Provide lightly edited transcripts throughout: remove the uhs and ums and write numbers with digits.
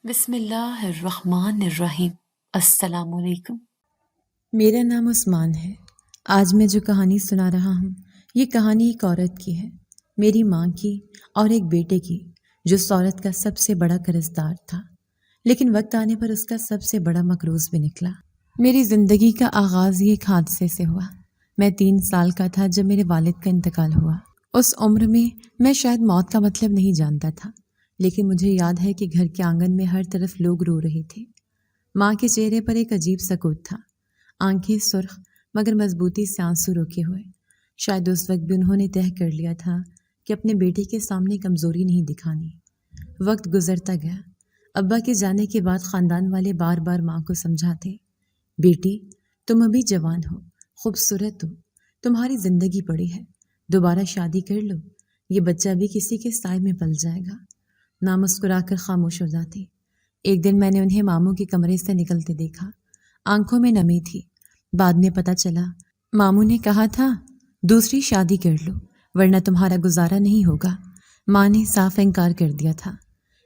بسم اللہ الرحمن الرحیم۔ السلام علیکم۔ میرا نام عثمان ہے۔ آج میں جو کہانی سنا رہا ہوں یہ کہانی ایک عورت کی ہے، میری ماں کی اور ایک بیٹے کی جو اس عورت کا سب سے بڑا قرضدار تھا، لیکن وقت آنے پر اس کا سب سے بڑا مقروض بھی نکلا۔ میری زندگی کا آغاز یہ ایک حادثے سے ہوا۔ میں 3 سال کا تھا جب میرے والد کا انتقال ہوا۔ اس عمر میں شاید موت کا مطلب نہیں جانتا تھا، لیکن مجھے یاد ہے کہ گھر کے آنگن میں ہر طرف لوگ رو رہے تھے۔ ماں کے چہرے پر ایک عجیب سکوت تھا، آنکھیں سرخ مگر مضبوطی سے آنسو روکے ہوئے۔ شاید اس وقت بھی انہوں نے طے کر لیا تھا کہ اپنے بیٹے کے سامنے کمزوری نہیں دکھانی۔ وقت گزرتا گیا۔ ابا کے جانے کے بعد خاندان والے بار بار ماں کو سمجھاتے، بیٹی تم ابھی جوان ہو، خوبصورت ہو، تمہاری زندگی پڑی ہے، دوبارہ شادی کر لو، یہ بچہ بھی کسی کے سائے میں پل جائے گا۔ نہ مسکرا کر خاموش ہو جاتے۔ ایک دن میں نے انہیں ماموں کے کمرے سے نکلتے دیکھا، آنکھوں میں نمی تھی۔ بعد میں پتہ چلا ماموں نے کہا تھا دوسری شادی کر لو ورنہ تمہارا گزارا نہیں ہوگا۔ ماں نے صاف انکار کر دیا تھا۔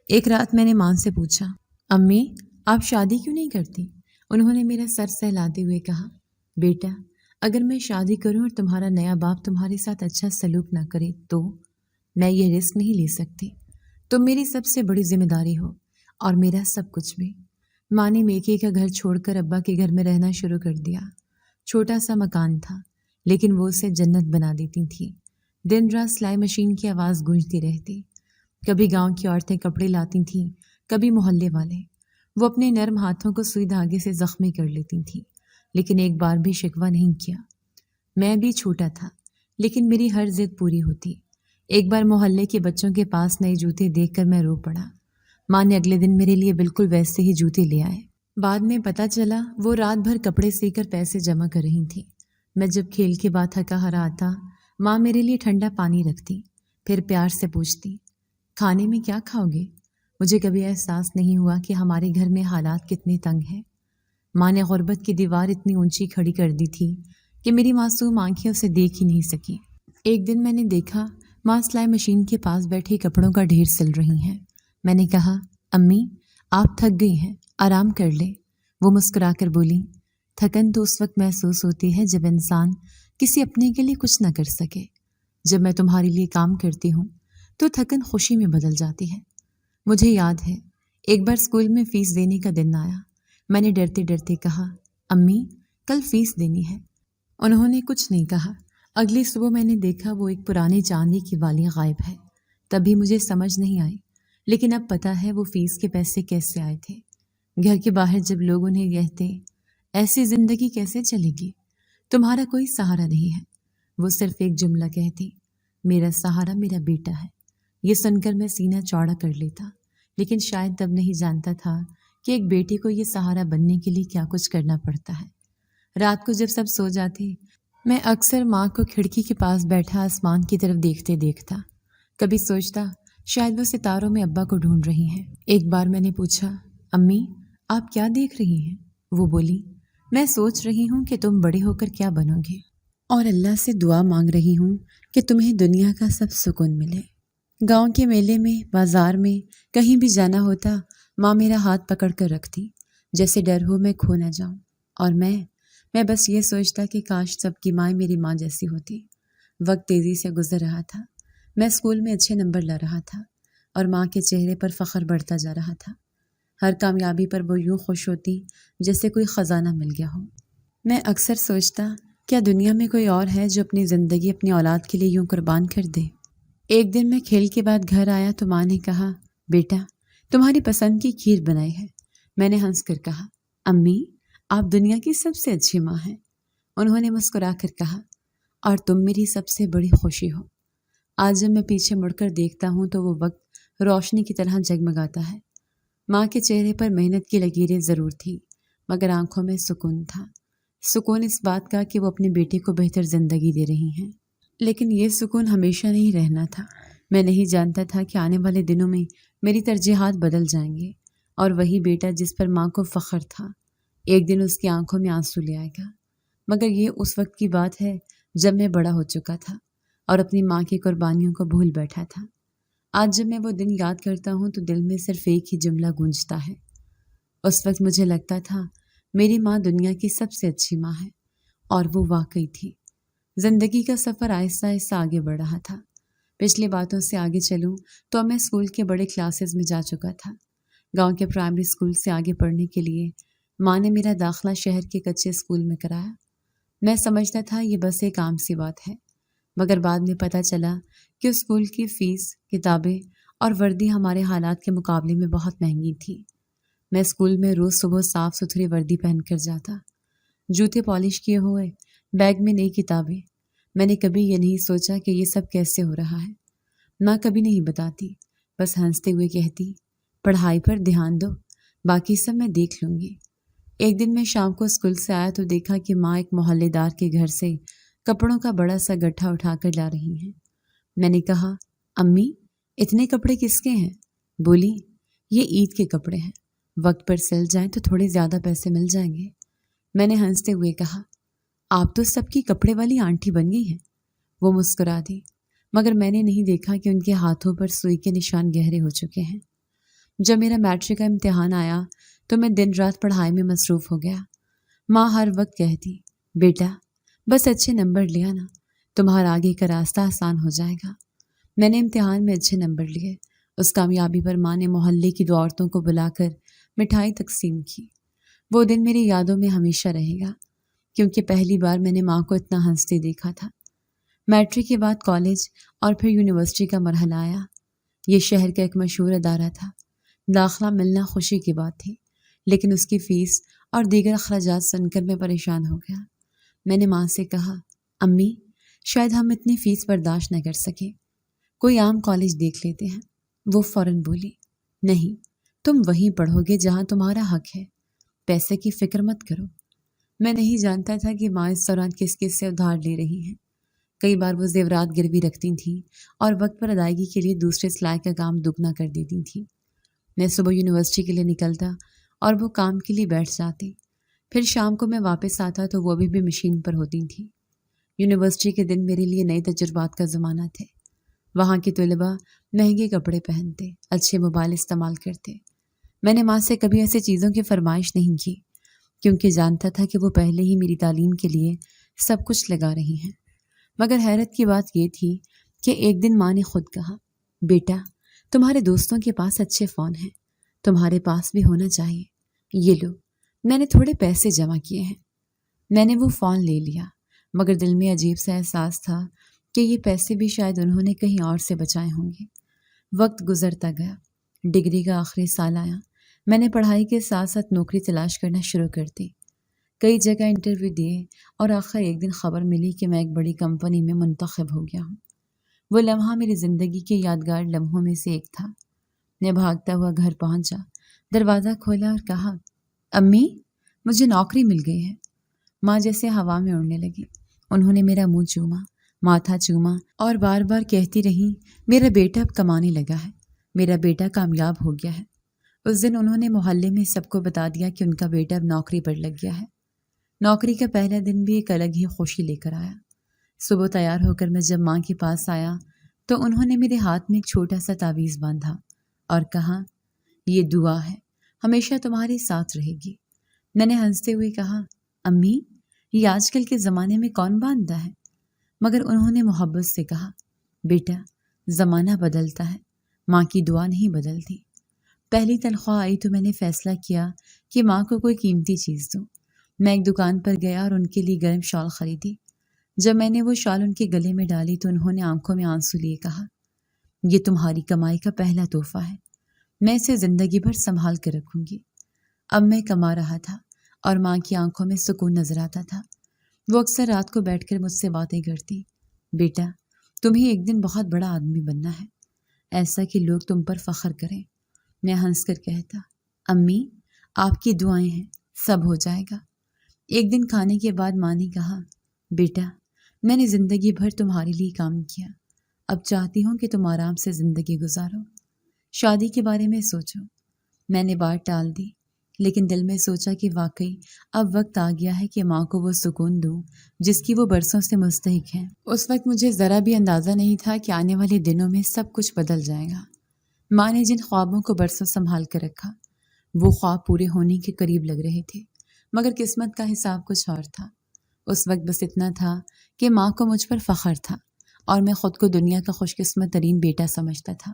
ایک رات میں نے ماں سے پوچھا، امی آپ شادی کیوں نہیں کرتی؟ انہوں نے میرا سر سہلاتے ہوئے کہا، بیٹا اگر میں شادی کروں اور تمہارا نیا باپ تمہارے ساتھ اچھا سلوک نہ کرے تو میں یہ رسک نہیں لے سکتی۔ تم میری سب سے بڑی ذمہ داری ہو اور میرا سب کچھ بھی۔ ماں نے میکے کا گھر چھوڑ کر ابا کے گھر میں رہنا شروع کر دیا۔ چھوٹا سا مکان تھا لیکن وہ اسے جنت بنا دیتی تھی۔ دن رات سلائی مشین کی آواز گونجتی رہتی۔ کبھی گاؤں کی عورتیں کپڑے لاتی تھیں، کبھی محلے والے۔ وہ اپنے نرم ہاتھوں کو سوئی دھاگے سے زخمی کر لیتی تھیں، لیکن ایک بار بھی شکوہ نہیں کیا۔ میں بھی چھوٹا تھا لیکن میری ہر ضد پوری ہوتی۔ ایک بار محلے کے بچوں کے پاس نئے جوتے دیکھ کر میں رو پڑا۔ ماں نے اگلے دن میرے لیے بالکل ویسے ہی جوتے لے آئے۔ بعد میں پتہ چلا وہ رات بھر کپڑے سی کر پیسے جمع کر رہی تھیں۔ میں جب کھیل کے بعد تھکا ہارا آتا، ماں میرے لیے ٹھنڈا پانی رکھتی، پھر پیار سے پوچھتی کھانے میں کیا کھاؤ گے؟ مجھے کبھی احساس نہیں ہوا کہ ہمارے گھر میں حالات کتنے تنگ ہیں۔ ماں نے غربت کی دیوار اتنی اونچی کھڑی کر دی تھی کہ میری معصوم آنکھیں اسے دیکھ ہی نہیں سکی۔ ایک دن میں نے دیکھا ماں سلائی مشین کے پاس بیٹھی کپڑوں کا ڈھیر سل رہی ہیں۔ میں نے کہا، امی آپ تھک گئی ہیں، آرام کر لیں۔ وہ مسکرا کر بولی، تھکن تو اس وقت محسوس ہوتی ہے جب انسان کسی اپنے کے لیے کچھ نہ کر سکے۔ جب میں تمہارے لیے کام کرتی ہوں تو تھکن خوشی میں بدل جاتی ہے۔ مجھے یاد ہے ایک بار اسکول میں فیس دینے کا دن آیا۔ میں نے ڈرتے ڈرتے کہا، امی کل فیس دینی ہے۔ انہوں نے کچھ نہیں کہا۔ اگلی صبح میں نے دیکھا وہ ایک پرانی چاندی کی والی غائب ہے۔ تبھی مجھے سمجھ نہیں آئی، لیکن اب پتہ ہے وہ فیس کے پیسے کیسے آئے تھے۔ گھر کے باہر جب لوگ انہیں کہتے ایسی زندگی کیسے چلے گی، تمہارا کوئی سہارا نہیں ہے، وہ صرف ایک جملہ کہتی، میرا سہارا میرا بیٹا ہے۔ یہ سن کر میں سینہ چوڑا کر لیتا، لیکن شاید تب نہیں جانتا تھا کہ ایک بیٹے کو یہ سہارا بننے کے لیے کیا کچھ کرنا پڑتا ہے۔ رات کو جب سب سو جاتے، میں اکثر ماں کو کھڑکی کے پاس بیٹھا آسمان کی طرف دیکھتے دیکھتا۔ کبھی سوچتا شاید وہ ستاروں میں ابا کو ڈھونڈ رہی ہیں۔ ایک بار میں نے پوچھا، امی آپ کیا دیکھ رہی ہیں؟ وہ بولی، میں سوچ رہی ہوں کہ تم بڑے ہو کر کیا بنو گے، اور اللہ سے دعا مانگ رہی ہوں کہ تمہیں دنیا کا سب سکون ملے۔ گاؤں کے میلے میں، بازار میں، کہیں بھی جانا ہوتا، ماں میرا ہاتھ پکڑ کر رکھتی، جیسے ڈر ہو میں کھو نہ جاؤں۔ اور میں بس یہ سوچتا کہ کاش سب کی مائیں میری ماں جیسی ہوتی۔ وقت تیزی سے گزر رہا تھا۔ میں اسکول میں اچھے نمبر لا رہا تھا اور ماں کے چہرے پر فخر بڑھتا جا رہا تھا۔ ہر کامیابی پر وہ یوں خوش ہوتی جیسے کوئی خزانہ مل گیا ہو۔ میں اکثر سوچتا کیا دنیا میں کوئی اور ہے جو اپنی زندگی اپنی اولاد کے لیے یوں قربان کر دے۔ ایک دن میں کھیل کے بعد گھر آیا تو ماں نے کہا، بیٹا تمہاری پسند کی کھیر بنائی ہے۔ میں نے ہنس کر کہا، امی آپ دنیا کی سب سے اچھی ماں ہیں۔ انہوں نے مسکرا کر کہا، اور تم میری سب سے بڑی خوشی ہو۔ آج جب میں پیچھے مڑ کر دیکھتا ہوں تو وہ وقت روشنی کی طرح جگمگاتا ہے۔ ماں کے چہرے پر محنت کی لکیریں ضرور تھیں، مگر آنکھوں میں سکون تھا۔ سکون اس بات کا کہ وہ اپنے بیٹے کو بہتر زندگی دے رہی ہیں۔ لیکن یہ سکون ہمیشہ نہیں رہنا تھا۔ میں نہیں جانتا تھا کہ آنے والے دنوں میں میری ترجیحات بدل جائیں گے، اور وہی بیٹا جس پر ماں کو فخر تھا ایک دن اس کی آنکھوں میں آنسو لے آئے گا۔ مگر یہ اس وقت کی بات ہے جب میں بڑا ہو چکا تھا اور اپنی ماں کی قربانیوں کو بھول بیٹھا تھا۔ آج جب میں وہ دن یاد کرتا ہوں تو دل میں صرف ایک ہی جملہ گونجتا ہے۔ اس وقت مجھے لگتا تھا میری ماں دنیا کی سب سے اچھی ماں ہے، اور وہ واقعی تھی۔ زندگی کا سفر آہستہ آہستہ آگے بڑھ رہا تھا۔ پچھلی باتوں سے آگے چلوں تو اب میں اسکول کے بڑے کلاسز میں جا چکا تھا۔ گاؤں کے پرائمری اسکول سے آگے پڑھنے کے لیے ماں نے میرا داخلہ شہر کے کچے اسکول میں کرایا۔ میں سمجھتا تھا یہ بس ایک عام سی بات ہے، مگر بعد میں پتہ چلا کہ اسکول کی فیس، کتابیں اور وردی ہمارے حالات کے مقابلے میں بہت مہنگی تھی۔ میں اسکول میں روز صبح صاف ستھری وردی پہن کر جاتا، جوتے پالش کیے ہوئے، بیگ میں نئی کتابیں۔ میں نے کبھی یہ نہیں سوچا کہ یہ سب کیسے ہو رہا ہے۔ ماں کبھی نہیں بتاتی، بس ہنستے ہوئے کہتی، پڑھائی پر دھیان دو، باقی سب میں دیکھ لوں گی۔ ایک دن میں شام کو اسکول سے آیا تو دیکھا کہ ماں ایک محلے دار کے گھر سے کپڑوں کا بڑا سا گٹھا اٹھا کر لا رہی ہیں۔ میں نے کہا، امی اتنے کپڑے کس کے ہیں؟ بولی، یہ عید کے کپڑے ہیں، وقت پر سل جائیں تو تھوڑے زیادہ پیسے مل جائیں گے۔ میں نے ہنستے ہوئے کہا، آپ تو سب کی کپڑے والی آنٹی بن گئی ہیں۔ وہ مسکرا دی، مگر میں نے نہیں دیکھا کہ ان کے ہاتھوں پر سوئی کے نشان گہرے ہو چکے ہیں۔ جب میرا میٹرک کا امتحان آیا تو میں دن رات پڑھائی میں مصروف ہو گیا۔ ماں ہر وقت کہتی، بیٹا بس اچھے نمبر لے آنا، تمہارا آگے کا راستہ آسان ہو جائے گا۔ میں نے امتحان میں اچھے نمبر لیے۔ اس کامیابی پر ماں نے محلے کی 2 عورتوں کو بلا کر مٹھائی تقسیم کی۔ وہ دن میری یادوں میں ہمیشہ رہے گا، کیونکہ پہلی بار میں نے ماں کو اتنا ہنستے دیکھا تھا۔ میٹرک کے بعد کالج اور پھر یونیورسٹی کا مرحلہ آیا۔ یہ شہر کا ایک مشہور ادارہ تھا۔ داخلہ ملنا خوشی کی بات تھی، لیکن اس کی فیس اور دیگر اخراجات سن کر میں پریشان ہو گیا۔ میں نے ماں سے کہا، امی شاید ہم اتنی فیس برداشت نہ کر سکیں، کوئی عام کالج دیکھ لیتے ہیں۔ وہ فوراً بولی، نہیں، تم وہیں پڑھو گے جہاں تمہارا حق ہے، پیسے کی فکر مت کرو۔ میں نہیں جانتا تھا کہ ماں اس دوران کس کس سے ادھار لے رہی ہیں۔ کئی بار وہ زیورات گروی رکھتی تھیں اور وقت پر ادائیگی کے لیے دوسرے سلائی کا کام دگنا کر دیتی تھیں۔ میں صبح یونیورسٹی کے لیے نکلتا اور وہ کام کے لیے بیٹھ جاتی، پھر شام کو میں واپس آتا تو وہ بھی مشین پر ہوتی تھیں۔ یونیورسٹی کے دن میرے لیے نئے تجربات کا زمانہ تھے۔ وہاں کے طلباء مہنگے کپڑے پہنتے، اچھے موبائل استعمال کرتے۔ میں نے ماں سے کبھی ایسے چیزوں کی فرمائش نہیں کی، کیونکہ جانتا تھا کہ وہ پہلے ہی میری تعلیم کے لیے سب کچھ لگا رہی ہیں۔ مگر حیرت کی بات یہ تھی کہ ایک دن ماں نے خود کہا، بیٹا تمہارے دوستوں کے پاس اچھے فون ہیں، تمہارے پاس بھی ہونا چاہیے، یہ لو۔ میں نے تھوڑے پیسے جمع کیے ہیں۔ میں نے وہ فون لے لیا، مگر دل میں عجیب سا احساس تھا کہ یہ پیسے بھی شاید انہوں نے کہیں اور سے بچائے ہوں گے۔ وقت گزرتا گیا، ڈگری کا آخری سال آیا۔ میں نے پڑھائی کے ساتھ ساتھ نوکری تلاش کرنا شروع کر دی۔ کئی جگہ انٹرویو دیے اور آخر ایک دن خبر ملی کہ میں ایک بڑی کمپنی میں منتخب ہو گیا ہوں۔ وہ لمحہ میری زندگی کے یادگار لمحوں میں سے ایک تھا۔ میں بھاگتا ہوا گھر پہنچا، دروازہ کھولا اور کہا، امی مجھے نوکری مل گئی ہے۔ ماں جیسے ہوا میں اڑنے لگی۔ انہوں نے میرا منہ چوما، ماتھا چوما اور بار بار کہتی رہی، میرا بیٹا اب کمانے لگا ہے، میرا بیٹا کامیاب ہو گیا ہے۔ اس دن انہوں نے محلے میں سب کو بتا دیا کہ ان کا بیٹا اب نوکری پر لگ گیا ہے۔ نوکری کا پہلا دن بھی ایک الگ ہی خوشی لے کر آیا۔ صبح تیار ہو کر میں جب ماں کے پاس آیا تو انہوں نے میرے ہاتھ میں ایک چھوٹا سا تعویذ باندھا اور کہا، یہ دعا ہے، ہمیشہ تمہارے ساتھ رہے گی۔ میں نے ہنستے ہوئے کہا، امی یہ آج کل کے زمانے میں کون باندھتا ہے؟ مگر انہوں نے محبت سے کہا، بیٹا زمانہ بدلتا ہے، ماں کی دعا نہیں بدلتی۔ پہلی تنخواہ آئی تو میں نے فیصلہ کیا کہ ماں کو کوئی قیمتی چیز دوں۔ میں ایک دکان پر گیا اور ان کے لیے گرم شال خریدی۔ جب میں نے وہ شال ان کے گلے میں ڈالی تو انہوں نے آنکھوں میں آنسو لیے کہا، یہ تمہاری کمائی کا پہلا تحفہ ہے، میں اسے زندگی بھر سنبھال کر رکھوں گی۔ اب میں کما رہا تھا اور ماں کی آنکھوں میں سکون نظر آتا تھا۔ وہ اکثر رات کو بیٹھ کر مجھ سے باتیں کرتی، بیٹا تمہیں ایک دن بہت بڑا آدمی بننا ہے، ایسا کہ لوگ تم پر فخر کریں۔ میں ہنس کر کہتا، امی آپ کی دعائیں ہیں، سب ہو جائے گا۔ ایک دن کھانے کے بعد ماں نے کہا، بیٹا میں نے زندگی بھر تمہارے لیے کام کیا، اب چاہتی ہوں کہ تم آرام سے زندگی گزارو، شادی کے بارے میں سوچو۔ میں نے بات ٹال دی، لیکن دل میں سوچا کہ واقعی اب وقت آ گیا ہے کہ ماں کو وہ سکون دوں جس کی وہ برسوں سے مستحق ہے۔ اس وقت مجھے ذرا بھی اندازہ نہیں تھا کہ آنے والے دنوں میں سب کچھ بدل جائے گا۔ ماں نے جن خوابوں کو برسوں سنبھال کر رکھا وہ خواب پورے ہونے کے قریب لگ رہے تھے، مگر قسمت کا حساب کچھ اور تھا۔ اس وقت بس اتنا تھا کہ ماں کو مجھ پر فخر تھا اور میں خود کو دنیا کا خوش قسمت ترین بیٹا سمجھتا تھا۔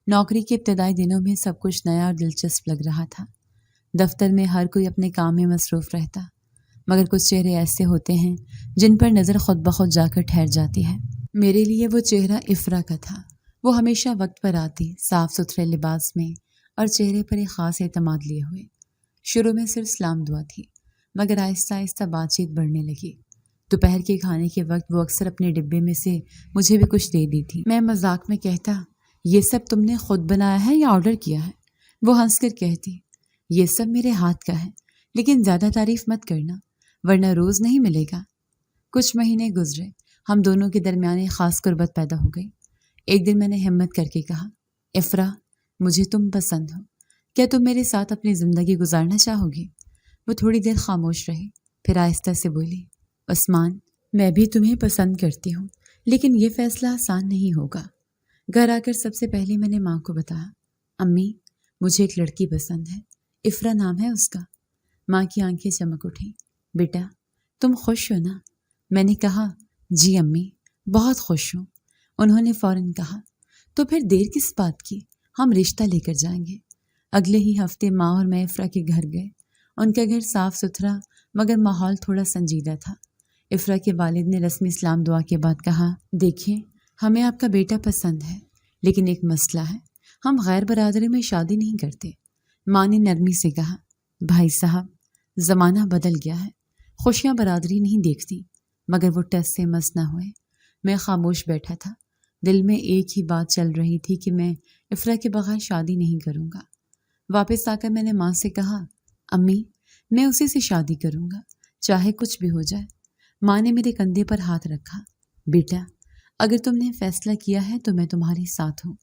نوکری کے ابتدائی دنوں میں سب کچھ نیا اور دلچسپ لگ رہا تھا۔ دفتر میں ہر کوئی اپنے کام میں مصروف رہتا، مگر کچھ چہرے ایسے ہوتے ہیں جن پر نظر خود بخود جا کر ٹھہر جاتی ہے۔ میرے لیے وہ چہرہ افرا کا تھا۔ وہ ہمیشہ وقت پر آتی، صاف ستھرے لباس میں اور چہرے پر ایک خاص اعتماد لیے ہوئے۔ شروع میں صرف سلام دعا تھی، مگر آہستہ آہستہ بات چیت بڑھنے لگی۔ دوپہر کے کھانے کے وقت وہ اکثر اپنے ڈبے میں سے مجھے بھی کچھ دے دی تھی۔ میں مذاق میں کہتا، یہ سب تم نے خود بنایا ہے یا آرڈر کیا ہے؟ وہ ہنس کر کہتی، یہ سب میرے ہاتھ کا ہے، لیکن زیادہ تعریف مت کرنا ورنہ روز نہیں ملے گا۔ کچھ مہینے گزرے، ہم دونوں کے درمیان ایک خاص قربت پیدا ہو گئی۔ ایک دن میں نے ہمت کر کے کہا، افرا، مجھے تم پسند ہو، کیا تم میرے ساتھ اپنی زندگی گزارنا چاہو گی؟ وہ تھوڑی دیر خاموش رہی، پھر آہستہ سے بولی، عثمان، میں بھی تمہیں پسند کرتی ہوں، لیکن یہ فیصلہ آسان نہیں ہوگا۔ گھر آ کر سب سے پہلے میں نے ماں کو بتایا، امی، مجھے ایک لڑکی پسند ہے، افرا نام ہے اس کا۔ ماں کی آنکھیں چمک اٹھیں، بیٹا تم خوش ہو نا؟ میں نے کہا، جی امی، بہت خوش ہوں۔ انہوں نے فوراً کہا، تو پھر دیر کس بات کی، ہم رشتہ لے کر جائیں گے۔ اگلے ہی ہفتے ماں اور میں افرا کے گھر گئے۔ ان کا گھر صاف ستھرا مگر ماحول تھوڑا سنجیدہ تھا۔ افرا کے والد نے رسمی اسلام دعا کے بعد کہا، دیکھیں، ہمیں آپ کا بیٹا پسند ہے، لیکن ایک مسئلہ ہے، ہم غیر برادری میں شادی نہیں کرتے۔ ماں نے نرمی سے کہا، بھائی صاحب، زمانہ بدل گیا ہے، خوشیاں برادری نہیں دیکھتی۔ مگر وہ ٹس سے مس نہ ہوئے۔ میں خاموش بیٹھا تھا، دل میں ایک ہی بات چل رہی تھی کہ میں افرا کے بغیر شادی نہیں کروں گا۔ واپس آ کر میں نے ماں سے کہا، امی، میں اسی سے شادی کروں گا، چاہے کچھ بھی ہو جائے۔ ماں نے میرے کندھے پر ہاتھ رکھا، بیٹا، اگر تم نے فیصلہ کیا ہے تو میں تمہاری ساتھ ہوں۔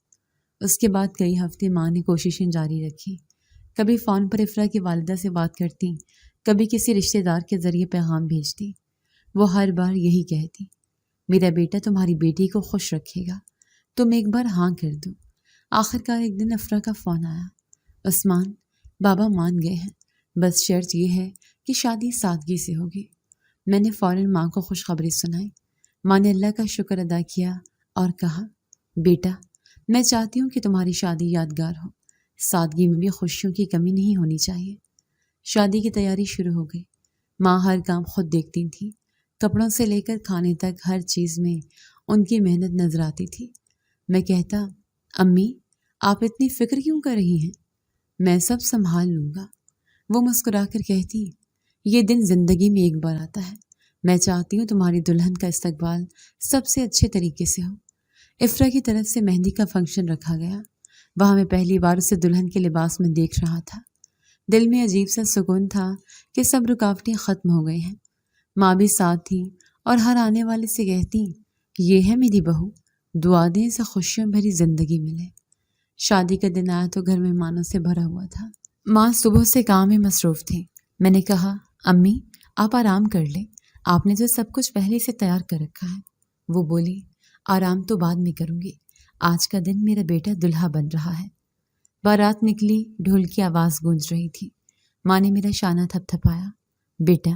اس کے بعد کئی ہفتے ماں نے کوششیں جاری رکھی۔ کبھی فون پر افرا کی والدہ سے بات کرتی، کبھی کسی رشتہ دار کے ذریعے پیغام بھیجتی۔ وہ ہر بار یہی کہتی، میرا بیٹا تمہاری بیٹی کو خوش رکھے گا، تم ایک بار ہاں کر دو۔ آخرکار ایک دن افرا کا فون آیا، عثمان، بابا مان گئے ہیں، بس شرط یہ ہے کہ شادی سادگی سے ہوگی۔ میں نے فوراً ماں کو خوشخبری سنائی۔ ماں نے اللہ کا شکر ادا کیا اور کہا، بیٹا، میں چاہتی ہوں کہ تمہاری شادی یادگار ہو، سادگی میں بھی خوشیوں کی کمی نہیں ہونی چاہیے۔ شادی کی تیاری شروع ہو گئی۔ ماں ہر کام خود دیکھتی تھی، کپڑوں سے لے کر کھانے تک ہر چیز میں ان کی محنت نظر آتی تھی۔ میں کہتا، امی، آپ اتنی فکر کیوں کر رہی ہیں؟ میں سب سنبھال لوں گا۔ وہ مسکرا کر کہتی، یہ دن زندگی میں ایک بار آتا ہے، میں چاہتی ہوں تمہاری دلہن کا استقبال سب سے اچھے طریقے سے ہو۔ افرا کی طرف سے مہندی کا فنکشن رکھا گیا۔ وہاں میں پہلی بار اسے دلہن کے لباس میں دیکھ رہا تھا۔ دل میں عجیب سا سکون تھا کہ سب رکاوٹیں ختم ہو گئی ہیں۔ ماں بھی ساتھ تھی اور ہر آنے والے سے کہتی، یہ ہے میری بہو، دعا دیں اسے خوشیوں بھری زندگی ملے۔ شادی کا دن آیا تو گھر مہمانوں سے بھرا ہوا تھا۔ ماں صبح سے کام میں مصروف تھی۔ میں نے کہا، امی، آپ آرام کر لیں، آپ نے تو سب کچھ پہلے سے تیار کر رکھا ہے۔ وہ بولی، آرام تو بعد میں کروں گی، آج کا دن میرا بیٹا دلہا بن رہا ہے۔ بارات نکلی، ڈھول کی آواز گونج رہی تھی۔ ماں نے میرا شانہ تھپ تھپایا، بیٹا،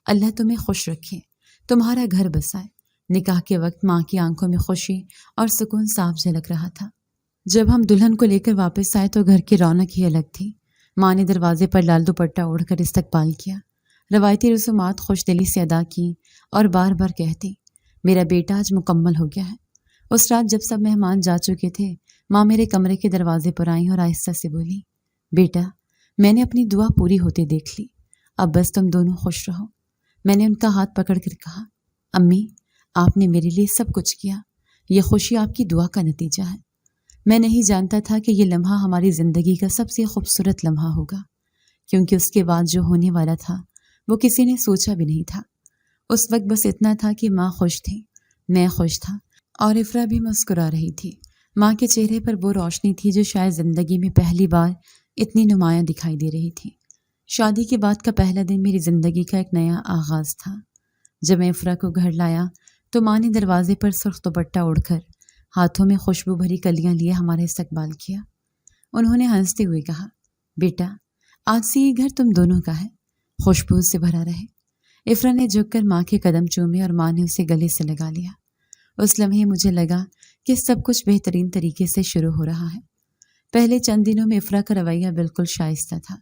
اللہ تمہیں خوش رکھے، تمہارا گھر بسائے۔ نکاح کے وقت ماں کی آنکھوں میں خوشی اور سکون صاف جھلک رہا تھا۔ جب ہم دلہن کو لے کر واپس آئے تو گھر کی رونق ہی الگ تھی۔ ماں نے دروازے پر لال دوپٹہ اوڑھ کر استقبال کیا، روایتی رسومات خوش دلی سے ادا کی اور بار بار کہتی، میرا بیٹا آج مکمل ہو گیا ہے۔ اس رات جب سب مہمان جا چکے تھے، ماں میرے کمرے کے دروازے پر آئیں اور آہستہ سے بولی، بیٹا، میں نے اپنی دعا پوری ہوتے دیکھ لی، اب بس تم دونوں خوش رہو۔ میں نے ان کا ہاتھ پکڑ کر کہا، امی، آپ نے میرے لیے سب کچھ کیا، یہ خوشی آپ کی دعا کا نتیجہ ہے۔ میں نہیں جانتا تھا کہ یہ لمحہ ہماری زندگی کا سب سے خوبصورت لمحہ ہوگا، کیونکہ اس کے بعد جو ہونے والا تھا وہ کسی نے سوچا بھی نہیں تھا۔ اس وقت بس اتنا تھا کہ ماں خوش تھی، میں خوش تھا اور افرا بھی مسکرا رہی تھی۔ ماں کے چہرے پر وہ روشنی تھی جو شاید زندگی میں پہلی بار اتنی نمایاں دکھائی دے رہی تھی۔ شادی کے بعد کا پہلا دن میری زندگی کا ایک نیا آغاز تھا۔ جب میں افرا کو گھر لایا تو ماں نے دروازے پر سرخ دوپٹہ اوڑھ کر ہاتھوں میں خوشبو بھری کلیاں لیے ہمارا استقبال کیا۔ انہوں نے ہنستے ہوئے کہا، بیٹا آج سے یہ گھر تم دونوں کا ہے، خوشبو سے بھرا رہے۔ افرا نے جھک کر ماں کے قدم چومے اور ماں نے اسے گلے سے لگا لیا۔ اس لمحے مجھے لگا کہ سب کچھ بہترین طریقے سے شروع ہو رہا ہے۔ پہلے چند دنوں میں افرا کا رویہ بالکل شائستہ تھا۔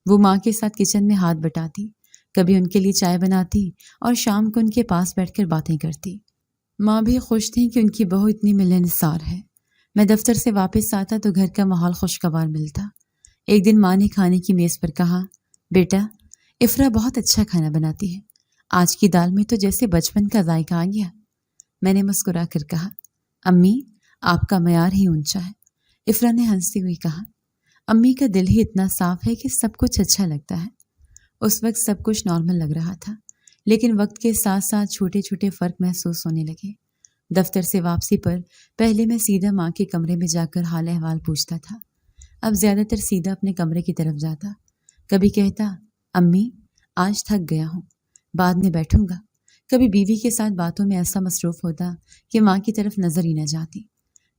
وہ ماں کے ساتھ کچن میں ہاتھ بٹاتی، کبھی ان کے لیے چائے بناتی اور شام کو ان کے پاس بیٹھ کر باتیں کرتی۔ ماں بھی خوش تھی کہ ان کی بہو اتنی ملنسار ہے۔ میں دفتر سے واپس آتا تو گھر کا ماحول خوشگوار ملتا۔ ایک دن ماں نے کھانے کی میز پر کہا، بیٹا افرا بہت اچھا کھانا بناتی ہے، آج کی دال میں تو جیسے بچپن کا ذائقہ آ گیا۔ میں نے مسکرا کر کہا، امی آپ کا معیار ہی اونچا ہے۔ افرا نے ہنستی ہوئی کہا، امی کا دل ہی اتنا صاف ہے کہ سب کچھ اچھا لگتا ہے۔ اس وقت سب کچھ نارمل لگ رہا تھا، لیکن وقت کے ساتھ ساتھ چھوٹے چھوٹے فرق محسوس ہونے لگے۔ دفتر سے واپسی پر پہلے میں سیدھا ماں کے کمرے میں جا کر حال احوال پوچھتا تھا، اب زیادہ تر سیدھا اپنے کمرے کی طرف جاتا۔ کبھی کہتا، امی آج تھک گیا ہوں، بعد میں بیٹھوں گا۔ کبھی بیوی کے ساتھ باتوں میں ایسا مصروف ہوتا کہ ماں کی طرف نظر ہی نہ جاتی۔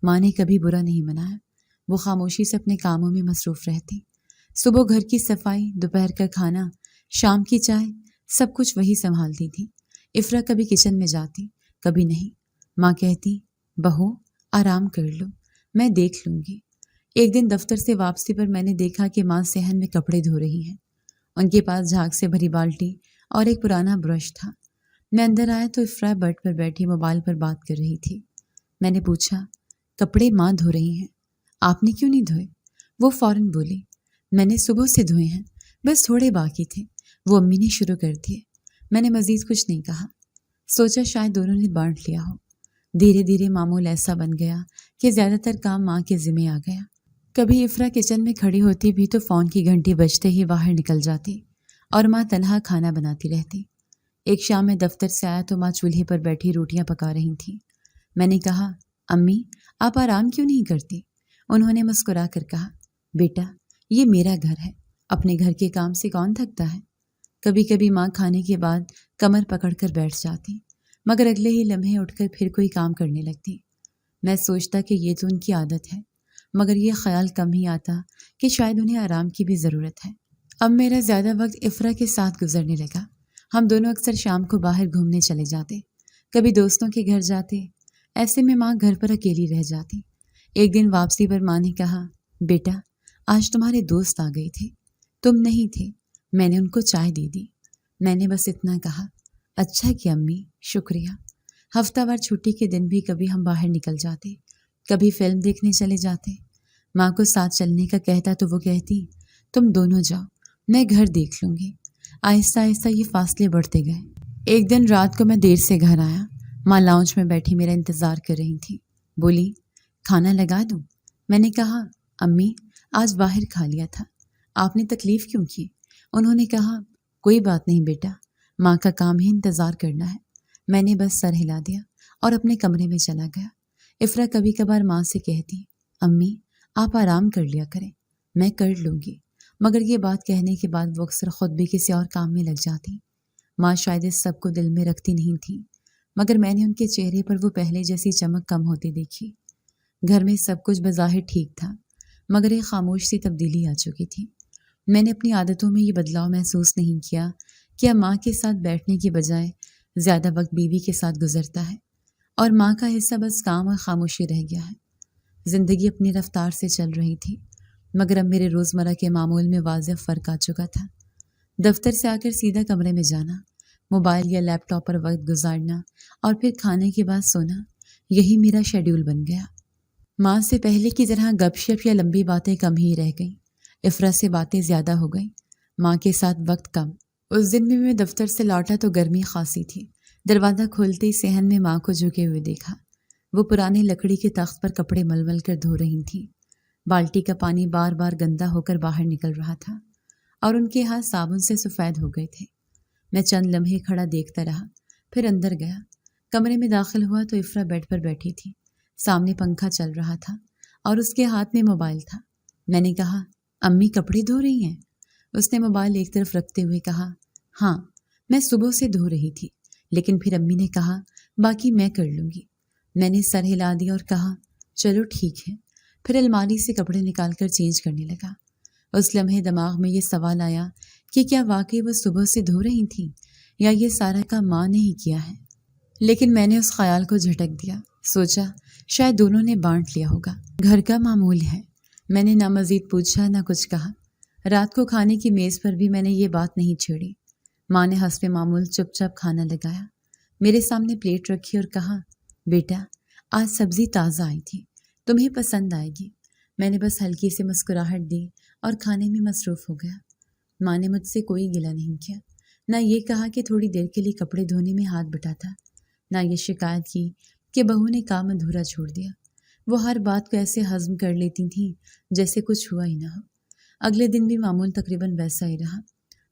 ماں نے کبھی برا نہیں منایا، وہ خاموشی سے اپنے کاموں میں مصروف رہتی۔ صبح گھر کی صفائی، دوپہر کا کھانا، شام کی چائے، سب کچھ وہی سنبھالتی تھی۔ افرا کبھی کچن میں جاتی، کبھی نہیں۔ ماں کہتی، بہو آرام کر لو، میں دیکھ لوں گی۔ ایک دن دفتر سے واپسی پر میں نے دیکھا کہ ماں صحن میں کپڑے دھو رہی ہیں۔ ان کے پاس جھاگ سے بھری بالٹی اور ایک پرانا برش تھا۔ میں اندر آیا تو افرا بیڈ پر بیٹھی موبائل پر بات کر رہی تھی۔ میں نے پوچھا، کپڑے ماں دھو رہی ہیں، آپ نے کیوں نہیں دھوئے؟ وہ فوراً بولی، میں نے صبح سے دھوئے ہیں، بس تھوڑے باقی تھے، وہ امی نے شروع کر دیے۔ میں نے مزید کچھ نہیں کہا، سوچا شاید دونوں نے بانٹ لیا ہو۔ دھیرے دھیرے معمول ایسا بن گیا کہ زیادہ تر کام ماں کے ذمہ آ گیا۔ کبھی افرا کچن میں کھڑی ہوتی بھی تو فون کی گھنٹی بجتے ہی باہر نکل جاتی اور ماں تنہا کھانا بناتی رہتی۔ ایک شام میں دفتر سے آیا تو ماں چولہے پر بیٹھی روٹیاں پکا رہی تھیں۔ میں نے کہا، امی آپ آرام کیوں نہیں کرتی؟ انہوں نے مسکرا کر کہا، بیٹا یہ میرا گھر ہے، اپنے گھر کے کام سے کون تھکتا ہے؟ کبھی کبھی ماں کھانے کے بعد کمر پکڑ کر بیٹھ جاتی، مگر اگلے ہی لمحے اٹھ کر پھر کوئی کام کرنے لگتی۔ میں سوچتا کہ یہ تو ان کی عادت ہے، مگر یہ خیال کم ہی آتا کہ شاید انہیں آرام کی بھی ضرورت ہے۔ اب میرا زیادہ وقت افرا کے ساتھ گزرنے لگا۔ ہم دونوں اکثر شام کو باہر گھومنے چلے جاتے، کبھی دوستوں کے گھر جاتے۔ ایسے میں ماں گھر پر اکیلی رہ جاتی۔ ایک دن واپسی پر ماں نے کہا، بیٹا آج تمہارے دوست آ گئے تھے، تم نہیں تھے، میں نے ان کو چائے دے دی۔ میں نے بس اتنا کہا، اچھا کیا امی، شکریہ۔ ہفتہ وار چھٹی کے دن بھی کبھی ہم باہر نکل جاتے، کبھی فلم دیکھنے چلے جاتے۔ ماں کو ساتھ چلنے کا کہتا تو وہ کہتی، تم دونوں جاؤ، میں گھر دیکھ لوں گی۔ آہستہ آہستہ یہ فاصلے بڑھتے گئے۔ ایک دن رات کو میں دیر سے گھر آیا۔ ماں لاؤنج میں بیٹھی میرا انتظار کر رہی تھی۔ بولی، کھانا لگا دوں؟ میں نے کہا، امی آج باہر کھا لیا تھا، آپ نے تکلیف کیوں کی؟ انہوں نے کہا، کوئی بات نہیں بیٹا، ماں کا کام ہی انتظار کرنا ہے۔ میں نے بس سر ہلا دیا اور اپنے کمرے میں چلا گیا۔ افرا کبھی کبھار ماں سے کہتی، امی آپ آرام کر لیا کریں، میں کر لوں گی، مگر یہ بات کہنے کے بعد وہ اکثر خود بھی کسی اور کام میں لگ جاتی۔ ماں شاید اس سب کو دل میں رکھتی نہیں تھی، مگر میں نے ان کے چہرے پر وہ پہلے جیسی چمک کم ہوتی دیکھی۔ گھر میں سب کچھ بظاہر ٹھیک تھا، مگر ایک خاموش سی تبدیلی آ چکی تھی۔ میں نے اپنی عادتوں میں یہ بدلاؤ محسوس نہیں کیا کہ اب ماں کے ساتھ بیٹھنے کی بجائے زیادہ وقت بیوی کے ساتھ گزرتا ہے، اور ماں کا حصہ بس کام اور خاموشی رہ گیا ہے۔ زندگی اپنی رفتار سے چل رہی تھی، مگر اب میرے روزمرہ کے معمول میں واضح فرق آ چکا تھا۔ دفتر سے آ کر سیدھا کمرے میں جانا، موبائل یا لیپ ٹاپ پر وقت گزارنا اور پھر کھانے کے بعد سونا، یہی میرا شیڈول بن گیا۔ ماں سے پہلے کی طرح گپ شپ یا لمبی باتیں کم ہی رہ گئیں۔ افرا سے باتیں زیادہ ہو گئیں، ماں کے ساتھ وقت کم۔ اس دن بھی میں دفتر سے لوٹا تو گرمی خاصی تھی۔ دروازہ کھولتے ہی صحن میں ماں کو جھکے ہوئے دیکھا۔ وہ پرانے لکڑی کے تخت پر کپڑے مل مل کر دھو رہی تھیں۔ بالٹی کا پانی بار بار گندا ہو کر باہر نکل رہا تھا اور ان کے ہاتھ صابن سے سفید ہو گئے تھے۔ میں چند لمحے کھڑا دیکھتا رہا، پھر اندر گیا۔ کمرے میں داخل ہوا تو افرا بیڈ پر بیٹھی تھی، سامنے پنکھا چل رہا تھا اور اس کے ہاتھ میں موبائل تھا۔ میں نے کہا، امی کپڑے دھو رہی ہیں؟ اس نے موبائل ایک طرف رکھتے ہوئے کہا، ہاں میں صبح سے دھو رہی تھی، لیکن پھر امی نے کہا باقی میں کر لوں گی۔ میں نے سر ہلا دیا اور کہا چلو ٹھیک ہے، پھر الماری سے کپڑے نکال کر چینج کرنے لگا۔ اس لمحے دماغ میں یہ سوال آیا کہ کیا واقعی وہ صبح سے دھو رہی تھیں یا یہ سارا کام ماں نے ہی کیا ہے، لیکن میں نے اس خیال کو جھٹک دیا۔ سوچا شاید دونوں نے بانٹ لیا ہوگا، گھر کا معمول ہے۔ میں نے نہ مزید پوچھا نہ کچھ کہا۔ رات کو کھانے کی میز پر بھی میں نے یہ بات نہیں چھیڑی۔ ماں نے حسب معمول چپ چاپ کھانا لگایا، میرے سامنے پلیٹ رکھی اور کہا بیٹا آج سبزی تازہ آئی تھی، تمہیں پسند آئے گی۔ میں نے بس ہلکی سی مسکراہٹ دی اور کھانے میں مصروف ہو گیا۔ ماں نے مجھ سے کوئی گلہ نہیں کیا، نہ یہ کہا کہ تھوڑی دیر کے لیے کپڑے دھونے میں ہاتھ بٹا تھا، نہ یہ شکایت کی کہ بہو نے کام ادھورا چھوڑ دیا۔ وہ ہر بات کو ایسے ہضم کر لیتی تھیں جیسے کچھ ہوا ہی نہ ہو۔ اگلے دن بھی معمول تقریباً ویسا ہی رہا،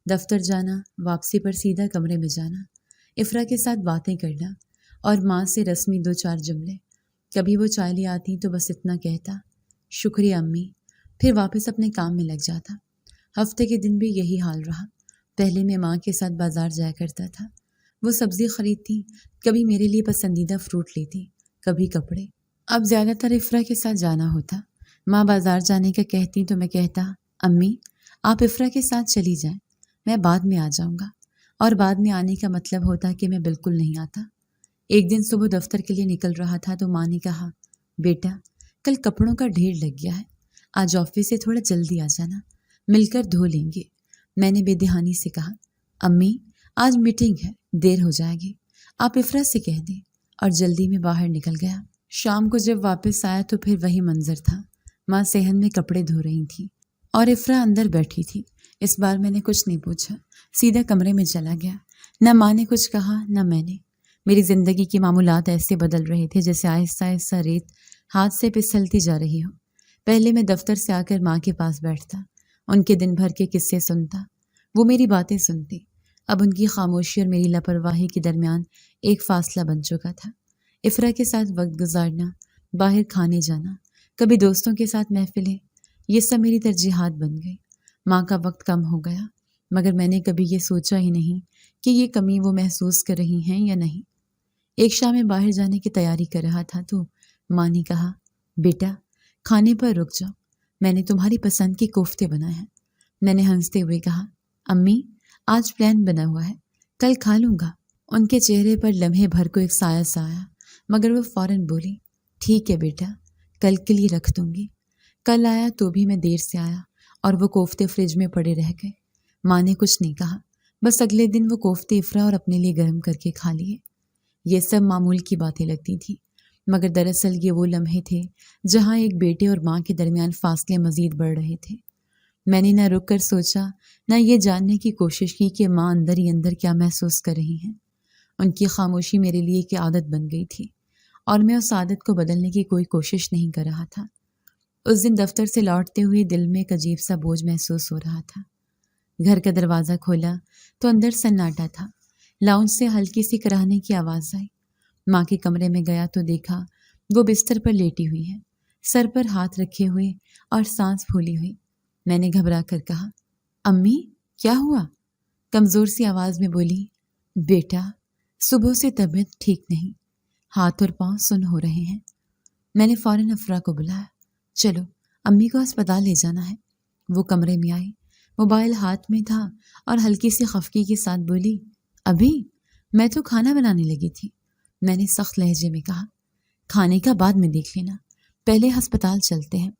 دفتر جانا، واپسی پر سیدھا کمرے میں جانا، افرا کے ساتھ باتیں کرنا اور ماں سے رسمی 2-4 جملے۔ کبھی وہ چائے لے آتی تو بس اتنا کہتا شکریہ امی، پھر واپس اپنے کام میں لگ جاتا۔ ہفتے کے دن بھی یہی حال رہا۔ پہلے میں ماں کے ساتھ بازار جایا کرتا تھا، وہ سبزی خریدتی، کبھی میرے لیے پسندیدہ فروٹ لیتی، کبھی کپڑے۔ اب زیادہ تر افرا کے ساتھ جانا ہوتا۔ ماں بازار جانے کا کہتی تو میں کہتا امی آپ افرا کے ساتھ چلی جائیں، میں بعد میں آ جاؤں گا، اور بعد میں آنے کا مطلب ہوتا کہ میں بالکل نہیں آتا۔ ایک دن صبح دفتر کے لیے نکل رہا تھا تو ماں نے کہا بیٹا کل کپڑوں کا ڈھیر لگ گیا ہے، آج آفس سے تھوڑا جلدی آ جانا، مل کر دھو لیں گے۔ میں نے بے دہانی سے کہا امی آج میٹنگ ہے، دیر ہو جائے گی، آپ افرا سے کہہ دیں، اور جلدی میں باہر نکل گیا۔ شام کو جب واپس آیا تو پھر وہی منظر تھا، ماں صحن میں کپڑے دھو رہی تھی اور افرا اندر بیٹھی تھی۔ اس بار میں نے کچھ نہیں پوچھا، سیدھا کمرے میں چلا گیا۔ نہ ماں نے کچھ کہا نہ میں نے۔ میری زندگی کے معمولات ایسے بدل رہے تھے جیسے آہستہ آہستہ ریت ہاتھ سے پھسلتی جا رہی ہو۔ پہلے میں دفتر سے آ کر ماں کے پاس بیٹھتا، ان کے دن بھر کے قصے سنتا، وہ میری باتیں سنتی۔ اب ان کی خاموشی اور میری لاپرواہی کے درمیان ایک فاصلہ بن چکا تھا۔ افرا کے ساتھ وقت گزارنا، باہر کھانے جانا، کبھی دوستوں کے ساتھ محفلیں، یہ سب میری ترجیحات بن گئی۔ ماں کا وقت کم ہو گیا، مگر میں نے کبھی یہ سوچا ہی نہیں کہ یہ کمی وہ محسوس کر رہی ہیں یا نہیں۔ ایک شام میں باہر جانے کی تیاری کر رہا تھا تو ماں نے کہا بیٹا کھانے پر رک جاؤ، میں نے تمہاری پسند کے کوفتے بنائے ہیں۔ میں نے ہنستے ہوئے کہا امی آج پلان بنا ہوا ہے، کل کھا لوں گا۔ ان کے چہرے پر لمحے بھر کو ایک سایہ سا آیا، مگر وہ فوراً بولی ٹھیک ہے بیٹا، کل کے لیے رکھ دوں گی۔ کل آیا تو بھی میں دیر سے آیا اور وہ کوفتے فریج میں پڑے رہ گئے۔ ماں نے کچھ نہیں کہا، بس اگلے دن وہ کوفتے افرا اور اپنے لیے گرم کر کے کھا لیے۔ یہ سب معمول کی باتیں لگتی تھیں، مگر دراصل یہ وہ لمحے تھے جہاں ایک بیٹے اور ماں کے درمیان فاصلے مزید بڑھ رہے تھے۔ میں نے نہ رک کر سوچا نہ یہ جاننے کی کوشش کی کہ ماں اندر ہی اندر کیا محسوس کر رہی ہیں۔ ان کی خاموشی میرے لیے ایک عادت بن گئی تھی اور میں اس عادت کو بدلنے کی کوئی کوشش نہیں کر رہا تھا۔ اس دن دفتر سے لوٹتے ہوئے دل میں ایک عجیب سا بوجھ محسوس ہو رہا تھا۔ گھر کا دروازہ کھولا تو اندر سناٹا تھا۔ لاؤنج سے ہلکی سی کراہنے کی آواز آئی۔ ماں کے کمرے میں گیا تو دیکھا وہ بستر پر لیٹی ہوئی ہے، سر پر ہاتھ رکھے ہوئے اور سانس پھولی ہوئی۔ میں نے گھبرا کر کہا امی کیا ہوا؟ کمزور سی آواز میں بولی بیٹا صبح سے طبیعت ٹھیک نہیں، ہاتھ اور پاؤں سن ہو رہے ہیں۔ میں نے فوراً افرا کو بلایا، چلو امی کو اسپتال لے جانا ہے۔ وہ کمرے میں آئی، موبائل ہاتھ میں تھا اور ہلکی سی خفگی کے ساتھ بولی ابھی میں تو کھانا بنانے لگی تھی۔ میں نے سخت لہجے میں کہا کھانے کا بعد میں دیکھ لینا، پہلے ہسپتال چلتے ہیں۔